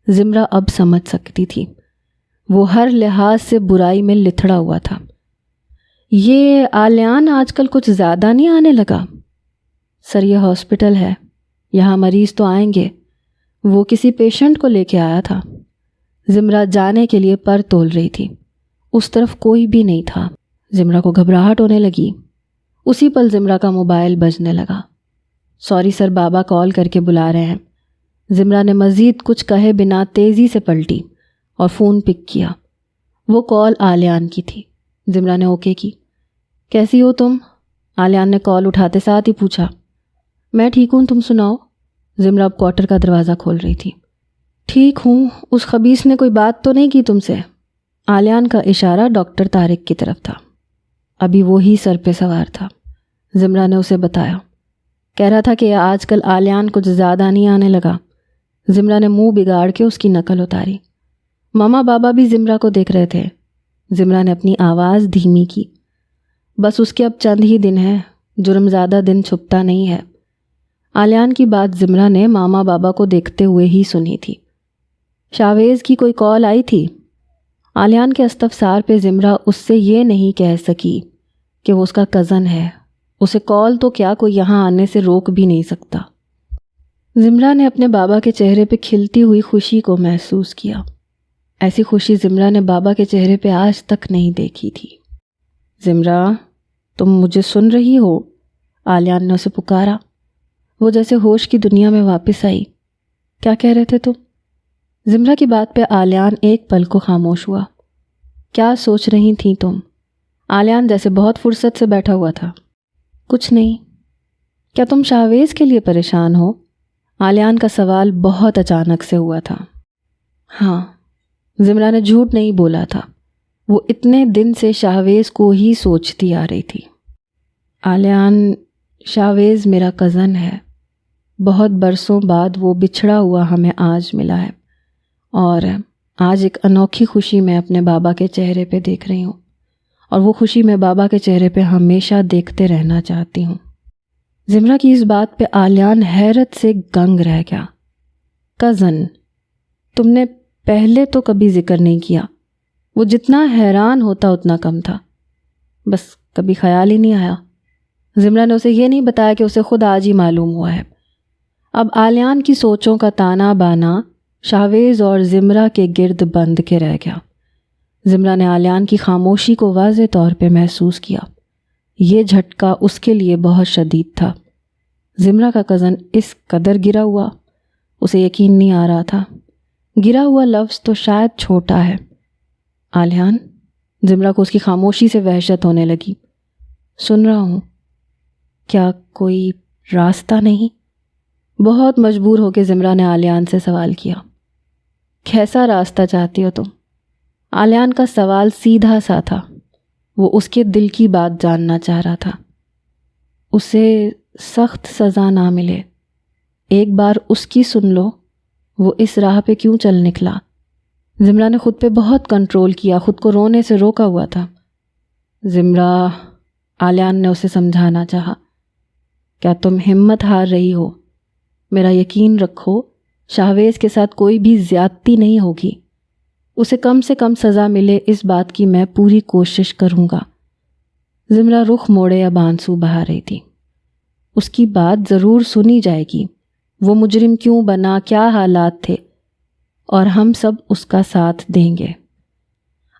زمرہ اب سمجھ سکتی تھی۔ وہ ہر لحاظ سے برائی میں لتھڑا ہوا تھا۔ یہ آلیان آج کل کچھ زیادہ نہیں آنے لگا؟ سر یہ ہاسپٹل ہے، یہاں مریض تو آئیں گے، وہ کسی پیشنٹ کو لے کے آیا تھا۔ زمرہ جانے کے لیے پر تول رہی تھی، اس طرف کوئی بھی نہیں تھا۔ زمرہ کو گھبراہٹ ہونے لگی۔ اسی پل زمرہ کا موبائل بجنے لگا۔ سوری سر، بابا کال کر کے بلا رہے ہیں۔ زمرہ نے مزید کچھ کہے بنا تیزی سے پلٹی اور فون پک کیا۔ وہ کال آلیان کی تھی۔ زمرہ نے اوکے کی۔ کیسی ہو تم؟ آلیان نے کال اٹھاتے ساتھ ہی پوچھا۔ میں ٹھیک ہوں، تم سناؤ؟ زمرہ اب کوارٹر کا دروازہ کھول رہی تھی۔ ٹھیک ہوں، اس خبیث نے کوئی بات تو نہیں کی تم سے؟ آلیان کا اشارہ ڈاکٹر طارق کی طرف تھا۔ ابھی وہی سر پہ سوار تھا۔ زمرہ نے اسے بتایا۔ کہہ رہا تھا کہ آج کل آلیان کچھ زیادہ نہیں آنے لگا۔ زمرہ نے منہ بگاڑ کے اس کی نقل اتاری۔ ماما بابا بھی زمرہ کو دیکھ رہے تھے۔ زمرہ نے اپنی آواز دھیمی کی۔ بس اس کے اب چند ہی دن ہیں، جرم زیادہ دن چھپتا نہیں ہے۔ آلیان کی بات زمرہ نے ماما بابا کو دیکھتے ہوئے ہی سنی تھی۔ شاویز کی کوئی کال آئی تھی؟ آلیان کے استفسار پہ زمرہ اس سے یہ نہیں کہہ سکی کہ وہ اس کا کزن ہے. اسے کال تو کیا کوئی یہاں آنے سے روک بھی نہیں سکتا. زمرہ نے اپنے بابا کے چہرے پہ کھلتی ہوئی خوشی کو محسوس کیا. ایسی خوشی زمرہ نے بابا کے چہرے پہ آج تک نہیں دیکھی تھی. زمرہ، تم مجھے سن رہی ہو؟ آلیان نے اسے پکارا. وہ جیسے ہوش کی دنیا میں واپس آئی. کیا کہہ رہے تھے تم؟ زمرہ کی بات پہ آلیان ایک پل کو خاموش ہوا. کیا سوچ رہی تھیں تم؟ آلیان جیسے بہت فرصت سے بیٹھا ہوا تھا. کچھ نہیں. کیا تم شاویز کے لیے پریشان ہو؟ آلیان کا سوال بہت اچانک سے ہوا تھا. ہاں. زمرہ نے جھوٹ نہیں بولا تھا. وہ اتنے دن سے شاویز کو ہی سوچتی آ رہی تھی. آلیان، شاویز میرا کزن ہے. بہت برسوں بعد وہ بچھڑا ہوا ہمیں آج ملا ہے، اور آج ایک انوکھی خوشی میں اپنے بابا کے چہرے پہ دیکھ رہی ہوں، اور وہ خوشی میں بابا کے چہرے پہ ہمیشہ دیکھتے رہنا چاہتی ہوں. زمرہ کی اس بات پہ آلیان حیرت سے گنگ رہ گیا. کزن؟ تم نے پہلے تو کبھی ذکر نہیں کیا. وہ جتنا حیران ہوتا اتنا کم تھا. بس کبھی خیال ہی نہیں آیا. زمرہ نے اسے یہ نہیں بتایا کہ اسے خود آج ہی معلوم ہوا ہے. اب آلیان کی سوچوں کا تانا بانا شاویز اور زمرہ کے گرد بند کے رہ گیا. زمرہ نے آلیان کی خاموشی کو واضح طور پہ محسوس کیا. یہ جھٹکا اس کے لیے بہت شدید تھا. زمرہ کا کزن اس قدر گرا ہوا، اسے یقین نہیں آ رہا تھا. گرا ہوا لفظ تو شاید چھوٹا ہے. آلیان، زمرہ کو اس کی خاموشی سے وحشت ہونے لگی. سن رہا ہوں. کیا کوئی راستہ نہیں؟ بہت مجبور ہو کے زمرہ نے آلیان سے سوال کیا. کیسا راستہ چاہتی ہو تم؟ آلیان کا سوال سیدھا سا تھا. وہ اس کے دل کی بات جاننا چاہ رہا تھا. اسے سخت سزا نہ ملے. ایک بار اس کی سن لو. وہ اس راہ پہ کیوں چل نکلا؟ زمرہ نے خود پہ بہت کنٹرول کیا، خود کو رونے سے روکا ہوا تھا. زمرہ، آلیان نے اسے سمجھانا چاہا. کیا تم ہمت ہار رہی ہو؟ میرا یقین رکھو، شاویز کے ساتھ کوئی بھی زیادتی نہیں ہوگی. اسے کم سے کم سزا ملے اس بات کی میں پوری کوشش کروں گا. زمرہ رخ موڑے اب آنسو بہا رہی تھی. اس کی بات ضرور سنی جائے گی. وہ مجرم کیوں بنا، کیا حالات تھے، اور ہم سب اس کا ساتھ دیں گے.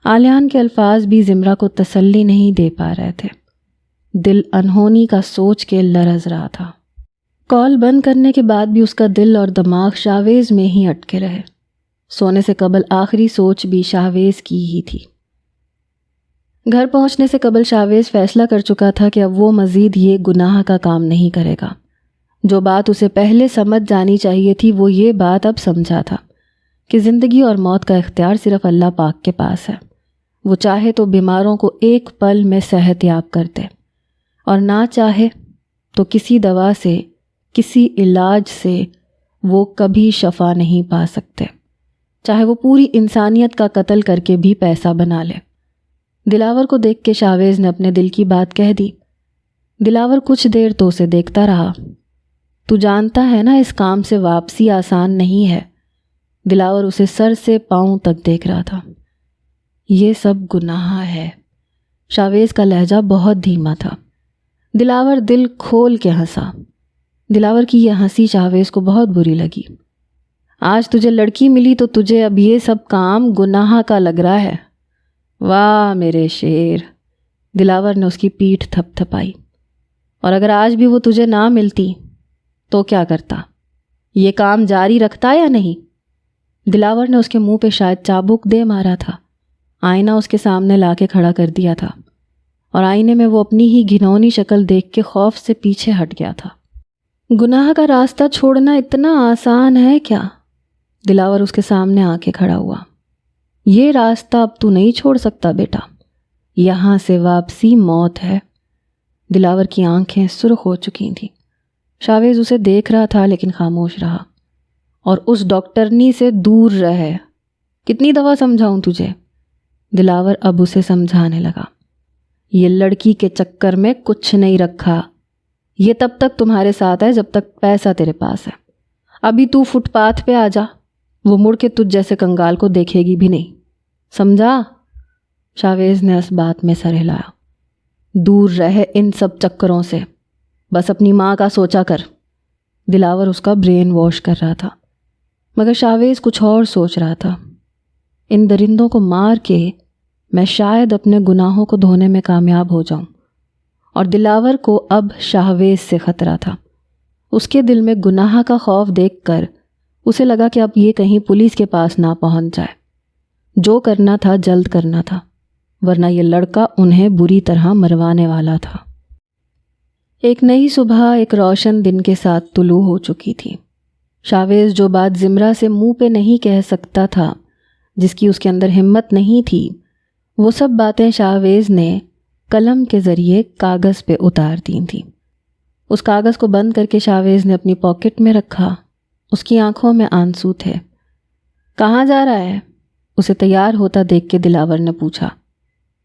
آلیان کے الفاظ بھی زمرہ کو تسلی نہیں دے پا رہے تھے. دل انہونی کا سوچ کے لرز رہا تھا. کال بند کرنے کے بعد بھی اس کا دل اور دماغ شاویز میں ہی اٹکے رہے. سونے سے قبل آخری سوچ بھی شاویز کی ہی تھی. گھر پہنچنے سے قبل شاویز فیصلہ کر چکا تھا کہ اب وہ مزید یہ گناہ کا کام نہیں کرے گا. جو بات اسے پہلے سمجھ جانی چاہیے تھی وہ یہ بات اب سمجھا تھا کہ زندگی اور موت کا اختیار صرف اللہ پاک کے پاس ہے. وہ چاہے تو بیماروں کو ایک پل میں صحت یاب کر دے، اور نہ چاہے تو کسی دوا سے، کسی علاج سے وہ کبھی شفا نہیں پا سکتے، چاہے وہ پوری انسانیت کا قتل کر کے بھی پیسہ بنا لے. دلاور کو دیکھ کے شاویز نے اپنے دل کی بات کہہ دی. دلاور کچھ دیر تو اسے دیکھتا رہا. تو جانتا ہے نا اس کام سے واپسی آسان نہیں ہے. دلاور اسے سر سے پاؤں تک دیکھ رہا تھا. یہ سب گناہ ہے. شاویز کا لہجہ بہت دھیما تھا. دلاور دل کھول کے ہنسا. دلاور کی یہ ہنسی شاویز کو بہت بری لگی. آج تجھے لڑکی ملی تو تجھے اب یہ سب کام گناہ کا لگ رہا ہے. واہ میرے شیر. دلاور نے اس کی پیٹھ تھپ تھپائی. اور اگر آج بھی وہ تجھے نہ ملتی تو کیا کرتا؟ یہ کام جاری رکھتا یا نہیں؟ دلاور نے اس کے منہ پہ شاید چابک دے مارا تھا. آئینہ اس کے سامنے لا کے کھڑا کر دیا تھا، اور آئینے میں وہ اپنی ہی گھنونی شکل دیکھ کے خوف سے پیچھے ہٹ گیا تھا. گناہ کا راستہ چھوڑنا اتنا آسان ہے کیا؟ دلاور اس کے سامنے آ کے کھڑا ہوا. یہ راستہ اب تو نہیں چھوڑ سکتا بیٹا. یہاں سے واپسی موت ہے. دلاور کی آنکھیں سرخ ہو چکی تھیں. شاویز اسے دیکھ رہا تھا لیکن خاموش رہا. اور اس ڈاکٹرنی سے دور رہے. کتنی دفعہ سمجھاؤں تجھے؟ دلاور اب اسے سمجھانے لگا. یہ لڑکی کے چکر میں کچھ نہیں رکھا. یہ تب تک تمہارے ساتھ ہے جب تک پیسہ تیرے پاس ہے. ابھی تو فٹ پاتھ پہ آ جا. وہ مڑ کے تجھ جیسے کنگال کو دیکھے گی بھی نہیں، سمجھا؟ شاویز نے اس بات میں سر ہلایا۔ دور رہے ان سب چکروں سے، بس اپنی ماں کا سوچا کر۔ دلاور اس کا برین واش کر رہا تھا، مگر شاویز کچھ اور سوچ رہا تھا۔ ان درندوں کو مار کے میں شاید اپنے گناہوں کو دھونے میں کامیاب ہو جاؤں، اور دلاور کو اب شاویز سے خطرہ تھا۔ اس کے دل میں گناہ کا خوف دیکھ کر اسے لگا کہ اب یہ کہیں پولیس کے پاس نہ پہنچ جائے۔ جو کرنا تھا جلد کرنا تھا، ورنہ یہ لڑکا انہیں بری طرح مروانے والا تھا۔ ایک نئی صبح ایک روشن دن کے ساتھ طلوع ہو چکی تھی۔ شاویز جو بات زمرہ سے منہ پہ نہیں کہہ سکتا تھا، جس کی اس کے اندر ہمت نہیں تھی، وہ سب باتیں شاویز نے قلم کے ذریعے کاغذ پہ اتار دی تھیں۔ اس کاغذ کو بند کر کے شاویز نے اپنی پاکٹ میں رکھا۔ اس کی آنکھوں میں آنسو تھے۔ کہاں جا رہا ہے؟ اسے تیار ہوتا دیکھ کے دلاور نے پوچھا۔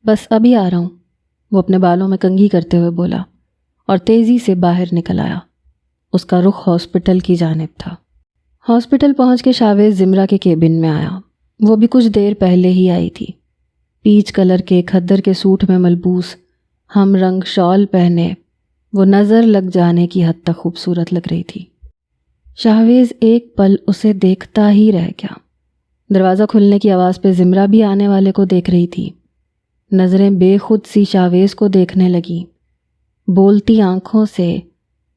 بس ابھی آ رہا ہوں، وہ اپنے بالوں میں کنگھی کرتے ہوئے بولا، اور تیزی سے باہر نکل آیا۔ اس کا رخ ہاسپٹل کی جانب تھا۔ ہاسپٹل پہنچ کے شاویز زمرہ کے کیبن میں آیا۔ وہ بھی کچھ دیر پہلے ہی آئی تھی۔ پیچ کلر کے کھدر کے سوٹ میں ملبوس، ہم رنگ شال پہنے، وہ نظر لگ جانے کی حد تک خوبصورت لگ رہی تھی۔ شاویز ایک پل اسے دیکھتا ہی رہ گیا۔ دروازہ کھلنے کی آواز پہ زمرہ بھی آنے والے کو دیکھ رہی تھی۔ نظریں بے خود سی شاویز کو دیکھنے لگیں۔ بولتی آنکھوں سے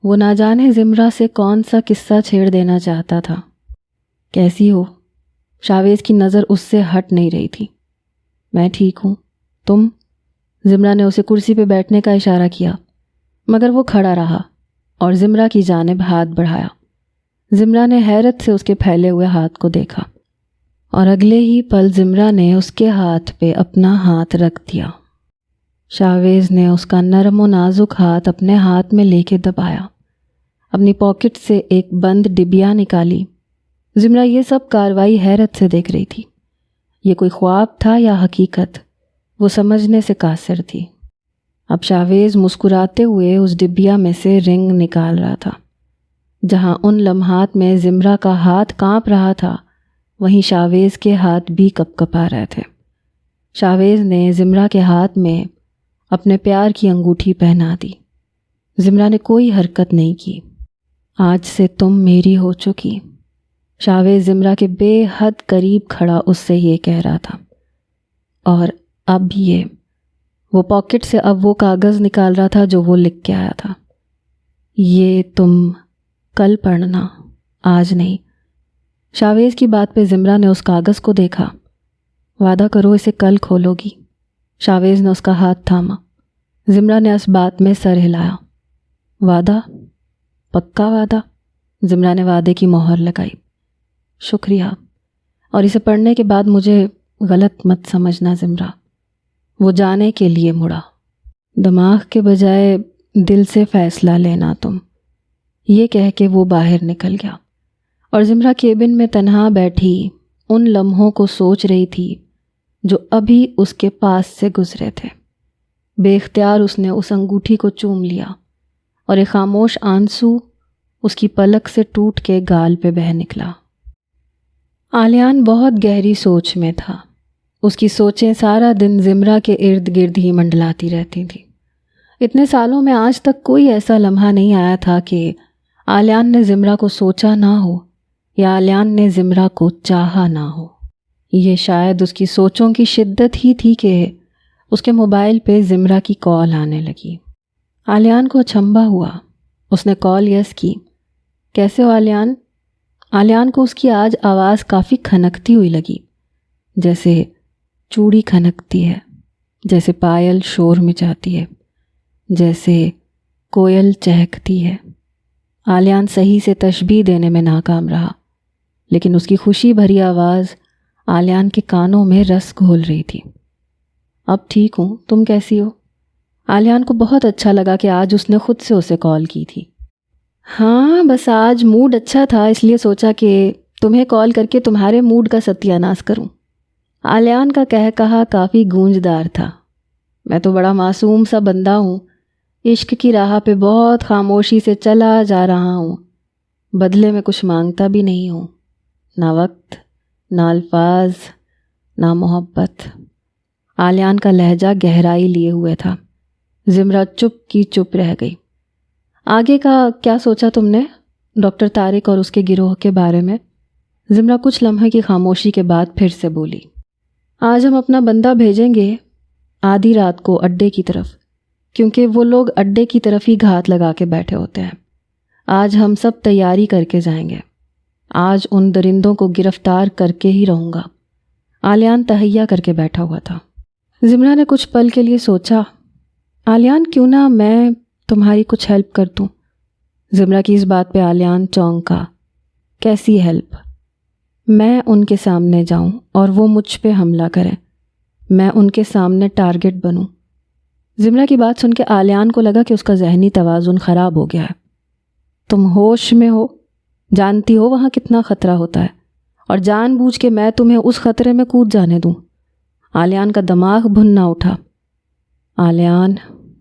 وہ نہ جانے زمرہ سے کون سا قصہ چھیڑ دینا چاہتا تھا۔ کیسی ہو؟ شاویز کی نظر اس سے ہٹ نہیں رہی تھی۔ میں ٹھیک ہوں، تم؟ زمرہ نے اسے کرسی پہ بیٹھنے کا اشارہ کیا، مگر وہ کھڑا رہا اور زمرہ کی جانب ہاتھ بڑھایا۔ زمرہ نے حیرت سے اس کے پھیلے ہوئے ہاتھ کو دیکھا، اور اگلے ہی پل زمرہ نے اس کے ہاتھ پہ اپنا ہاتھ رکھ دیا۔ شاویز نے اس کا نرم و نازک ہاتھ اپنے ہاتھ میں لے کے دبایا، اپنی پاکٹ سے ایک بند ڈبیا نکالی۔ زمرہ یہ سب کاروائی حیرت سے دیکھ رہی تھی۔ یہ کوئی خواب تھا یا حقیقت، وہ سمجھنے سے قاصر تھی۔ اب شاویز مسکراتے ہوئے اس ڈبیا میں سے رنگ نکال رہا تھا۔ جہاں ان لمحات میں زمرہ کا ہاتھ کانپ رہا تھا، وہیں شاویز کے ہاتھ بھی کپ کپا رہے تھے۔ شاویز نے زمرہ کے ہاتھ میں اپنے پیار کی انگوٹھی پہنا دی۔ زمرہ نے کوئی حرکت نہیں کی۔ آج سے تم میری ہو چکی۔ شاویز زمرہ کے بے حد قریب کھڑا اس سے یہ کہہ رہا تھا، اور اب یہ وہ پاکٹ سے اب وہ کاغذ نکال رہا تھا جو وہ لکھ کے آیا تھا۔ یہ تم کل پڑھنا، آج نہیں۔ شاویز کی بات پہ زمرہ نے اس کاغذ کو دیکھا۔ وعدہ کرو اسے کل کھولو گی۔ شاویز نے اس کا ہاتھ تھاما۔ زمرہ نے اس بات میں سر ہلایا۔ وعدہ؟ پکا وعدہ؟ زمرہ نے وعدے کی مہر لگائی۔ شکریہ، اور اسے پڑھنے کے بعد مجھے غلط مت سمجھنا زمرہ۔ وہ جانے کے لیے مڑا۔ دماغ کے بجائے دل سے فیصلہ لینا تم، یہ کہہ کے وہ باہر نکل گیا، اور زمرہ کیبن میں تنہا بیٹھی ان لمحوں کو سوچ رہی تھی جو ابھی اس کے پاس سے گزرے تھے۔ بے اختیار اس نے اس انگوٹھی کو چوم لیا، اور ایک خاموش آنسو اس کی پلک سے ٹوٹ کے گال پہ بہہ نکلا۔ آلیان بہت گہری سوچ میں تھا۔ اس کی سوچیں سارا دن زمرہ کے ارد گرد ہی منڈلاتی رہتی تھیں۔ اتنے سالوں میں آج تک کوئی ایسا لمحہ نہیں آیا تھا کہ آلیان نے زمرہ کو سوچا نہ ہو یا آلیان نے زمرہ کو چاہا نہ ہو۔ یہ شاید اس کی سوچوں کی شدت ہی تھی کہ اس کے موبائل پہ زمرہ کی کال آنے لگی۔ آلیان کو اچنبھا ہوا۔ اس نے کال یس کی۔ کیسے ہو آلیان؟ آلیان کو اس کی آج آواز کافی کھنکتی ہوئی لگی، جیسے چوڑی کھنکتی ہے، جیسے پائل شور مچاتی ہے، جیسے کوئل چہکتی ہے۔ آلیان صحیح سے تشبیہ دینے میں ناکام رہا، لیکن اس کی خوشی بھری آواز آلیان کے کانوں میں رس گھول رہی تھی۔ اب ٹھیک ہوں، تم کیسی ہو؟ آلیان کو بہت اچھا لگا کہ آج اس نے خود سے اسے کال کی تھی۔ ہاں، بس آج موڈ اچھا تھا، اس لیے سوچا کہ تمہیں کال کر کے تمہارے موڈ کا ستیہ ناش کروں۔ آلیان کا کہا کافی گونجدار تھا۔ میں تو بڑا معصوم سا بندہ ہوں، عشق کی راہ پہ بہت خاموشی سے چلا جا رہا ہوں، بدلے میں کچھ مانگتا بھی نہیں ہوں، نہ وقت نہ الفاظ نہ محبت۔ آلیان کا لہجہ گہرائی لیے ہوئے تھا۔ زمرہ چپ کی چپ رہ گئی۔ آگے کا کیا سوچا تم نے ڈاکٹر طارق اور اس کے گروہ کے بارے میں؟ زمرہ کچھ لمحے کی خاموشی کے بعد پھر سے بولی، آج ہم اپنا بندہ بھیجیں گے آدھی رات کو اڈے کی طرف، کیونکہ وہ لوگ اڈے کی طرف ہی گھات لگا کے بیٹھے ہوتے ہیں۔ آج ہم سب تیاری کر کے جائیں گے۔ آج ان درندوں کو گرفتار کر کے ہی رہوں گا۔ آلیان تہیا کر کے بیٹھا ہوا تھا۔ زمرہ نے کچھ پل کے لیے سوچا، آلیان کیوں نہ میں تمہاری کچھ ہیلپ کر دوں؟ زمرہ کی اس بات پہ آلیان چونکا۔ کیسی ہیلپ؟ میں ان کے سامنے جاؤں اور وہ مجھ پہ حملہ کریں، میں ان کے سامنے ٹارگٹ بنوں۔ زمرہ کی بات سن کے آلیان کو لگا کہ اس کا ذہنی توازن خراب ہو گیا ہے۔ تم ہوش میں ہو؟ جانتی ہو وہاں کتنا خطرہ ہوتا ہے، اور جان بوجھ کے میں تمہیں اس خطرے میں کود جانے دوں؟ آلیان کا دماغ بھننا اٹھا۔ آلیان،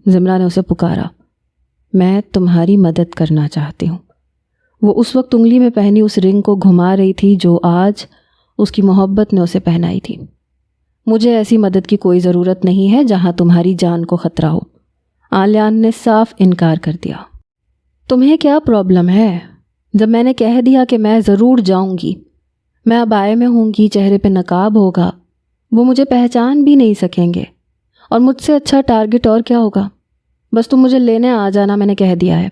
زمرہ نے اسے پکارا، میں تمہاری مدد کرنا چاہتی ہوں۔ وہ اس وقت انگلی میں پہنی اس رنگ کو گھما رہی تھی جو آج اس کی محبت نے اسے پہنائی تھی۔ مجھے ایسی مدد کی کوئی ضرورت نہیں ہے جہاں تمہاری جان کو خطرہ ہو۔ آلیان نے صاف انکار کر دیا۔ تمہیں کیا پرابلم ہے؟ جب میں نے کہہ دیا کہ میں ضرور جاؤں گی، میں عبائے میں ہوں گی، چہرے پہ نقاب ہوگا، وہ مجھے پہچان بھی نہیں سکیں گے، اور مجھ سے اچھا ٹارگٹ اور کیا ہوگا؟ بس تم مجھے لینے آ جانا، میں نے کہہ دیا ہے۔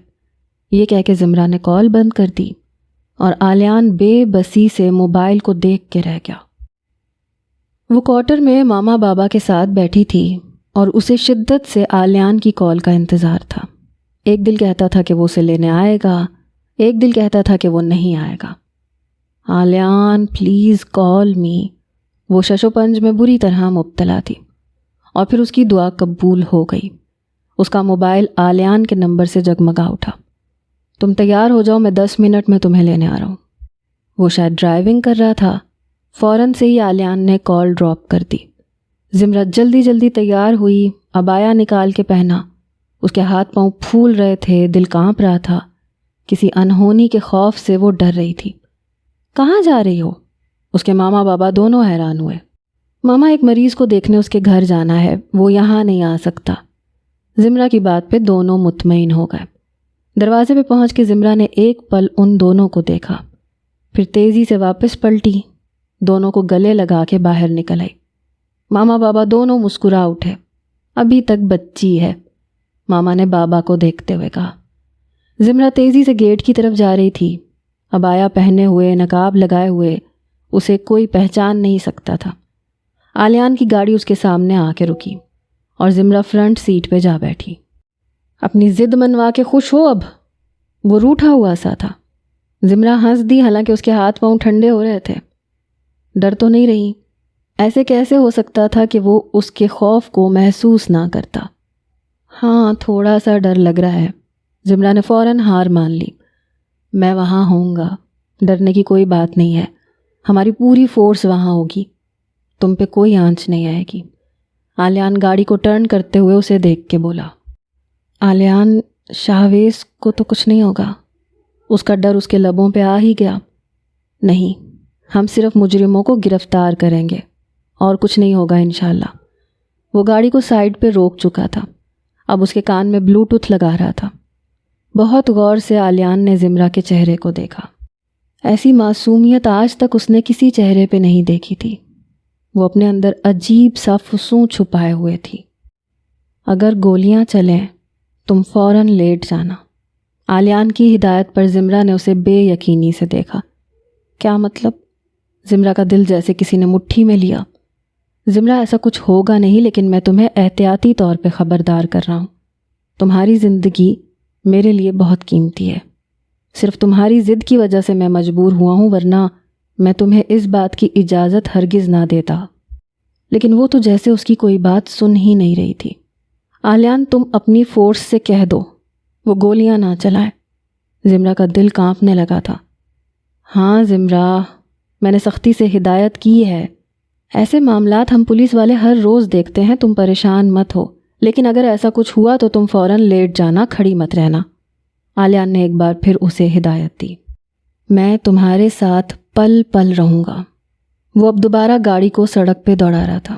یہ کہہ کے زمرہ نے کال بند کر دی اور آلیان بے بسی سے موبائل کو دیکھ کے رہ گیا۔ وہ کوارٹر میں ماما بابا کے ساتھ بیٹھی تھی اور اسے شدت سے آلیان کی کال کا انتظار تھا۔ ایک دل کہتا تھا کہ وہ اسے لینے آئے گا، ایک دل کہتا تھا کہ وہ نہیں آئے گا۔ آلیان پلیز کال می۔ وہ شش و پنج میں بری طرح مبتلا تھی، اور پھر اس کی دعا قبول ہو گئی۔ اس کا موبائل آلیان کے نمبر سے جگمگا اٹھا۔ تم تیار ہو جاؤ، میں 10 منٹ میں تمہیں لینے آ رہا ہوں۔ وہ شاید ڈرائیونگ کر رہا تھا۔ فوراً سے ہی آلیان نے کال ڈراپ کر دی۔ زمرہ جلدی جلدی تیار ہوئی، عبایا نکال کے پہنا۔ اس کے ہاتھ پاؤں پھول رہے تھے، دل کانپ رہا تھا۔ کسی انہونی کے خوف سے وہ ڈر رہی تھی۔ کہاں جا رہی ہو؟ اس کے ماما بابا دونوں حیران ہوئے۔ ماما ایک مریض کو دیکھنے اس کے گھر جانا ہے، وہ یہاں نہیں آ سکتا۔ زمرہ کی بات پہ دونوں مطمئن ہو گئے۔ دروازے پہ پہنچ کے زمرہ نے ایک پل ان دونوں کو دیکھا، پھر تیزی سے واپس پلٹی، دونوں کو گلے لگا کے باہر نکل آئی۔ ماما بابا دونوں مسکرا اٹھے۔ ابھی تک بچی ہے، ماما نے بابا کو دیکھتے ہوئے کہا۔ زمرہ تیزی سے گیٹ کی طرف جا رہی تھی۔ عبایا پہنے ہوئے، نقاب لگائے ہوئے، اسے کوئی پہچان نہیں سکتا تھا۔ آلیان کی گاڑی اس کے سامنے آ کے رکی اور زمرہ فرنٹ سیٹ پہ جا بیٹھی۔ اپنی ضد منوا کے خوش ہو اب؟ وہ روٹھا ہوا سا تھا۔ زمرہ ہنس دی، حالانکہ اس کے ہاتھ پاؤں ٹھنڈے ہو رہے تھے۔ ڈر تو نہیں رہی؟ ایسے کیسے ہو سکتا تھا کہ وہ اس کے خوف کو محسوس نہ کرتا؟ ہاں، تھوڑا سا ڈر لگ رہا ہے۔ زمرہ نے فوراً ہار مان لی۔ میں وہاں ہوں گا، ڈرنے کی کوئی بات نہیں ہے، ہماری پوری فورس وہاں ہوگی، تم پہ کوئی آنچ نہیں آئے گی۔ آلیان گاڑی کو ٹرن کرتے ہوئے اسے دیکھ کے بولا۔ آلیان، شاہویز کو تو کچھ نہیں ہوگا؟ اس کا ڈر اس کے لبوں پہ آ ہی گیا۔ نہیں، ہم صرف مجرموں کو گرفتار کریں گے، اور کچھ نہیں ہوگا انشاءاللہ۔ وہ گاڑی کو سائڈ پہ روک چکا تھا، اب اس کے کان میں بلوٹوتھ لگا رہا تھا۔ بہت غور سے آلیان نے زمرہ کے چہرے کو دیکھا۔ ایسی معصومیت آج تک اس نے کسی چہرے پہ نہیں دیکھی تھی۔ وہ اپنے اندر عجیب سا فسوں چھپائے ہوئے تھی۔ اگر گولیاں چلیں تم فوراً لیٹ جانا۔ آلیان کی ہدایت پر زمرہ نے اسے بے یقینی سے دیکھا۔ کیا مطلب؟ زمرہ کا دل جیسے کسی نے مٹھی میں لیا۔ زمرہ، ایسا کچھ ہوگا نہیں، لیکن میں تمہیں احتیاطی طور پہ خبردار کر رہا ہوں۔ تمہاری زندگی میرے لیے بہت قیمتی ہے۔ صرف تمہاری ضد کی وجہ سے میں مجبور ہوا ہوں، ورنہ میں تمہیں اس بات کی اجازت ہرگز نہ دیتا۔ لیکن وہ تو جیسے اس کی کوئی بات سن ہی نہیں رہی تھی۔ آلیان، تم اپنی فورس سے کہہ دو وہ گولیاں نہ چلائیں۔ زمرہ کا دل کانپنے لگا تھا۔ ہاں زمرہ، میں نے سختی سے ہدایت کی ہے۔ ایسے معاملات ہم پولیس والے ہر روز دیکھتے ہیں، تم پریشان مت ہو، لیکن اگر ایسا کچھ ہوا تو تم فوراً لیٹ جانا، کھڑی مت رہنا۔ آلیان نے ایک بار پھر اسے ہدایت دی۔ میں تمہارے ساتھ پل پل رہوں گا۔ وہ اب دوبارہ گاڑی کو سڑک پہ دوڑا رہا تھا۔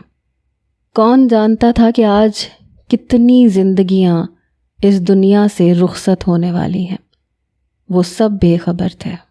کون جانتا تھا کہ آج کتنی زندگیاں اس دنیا سے رخصت ہونے والی ہیں۔ وہ سب بے خبر تھے۔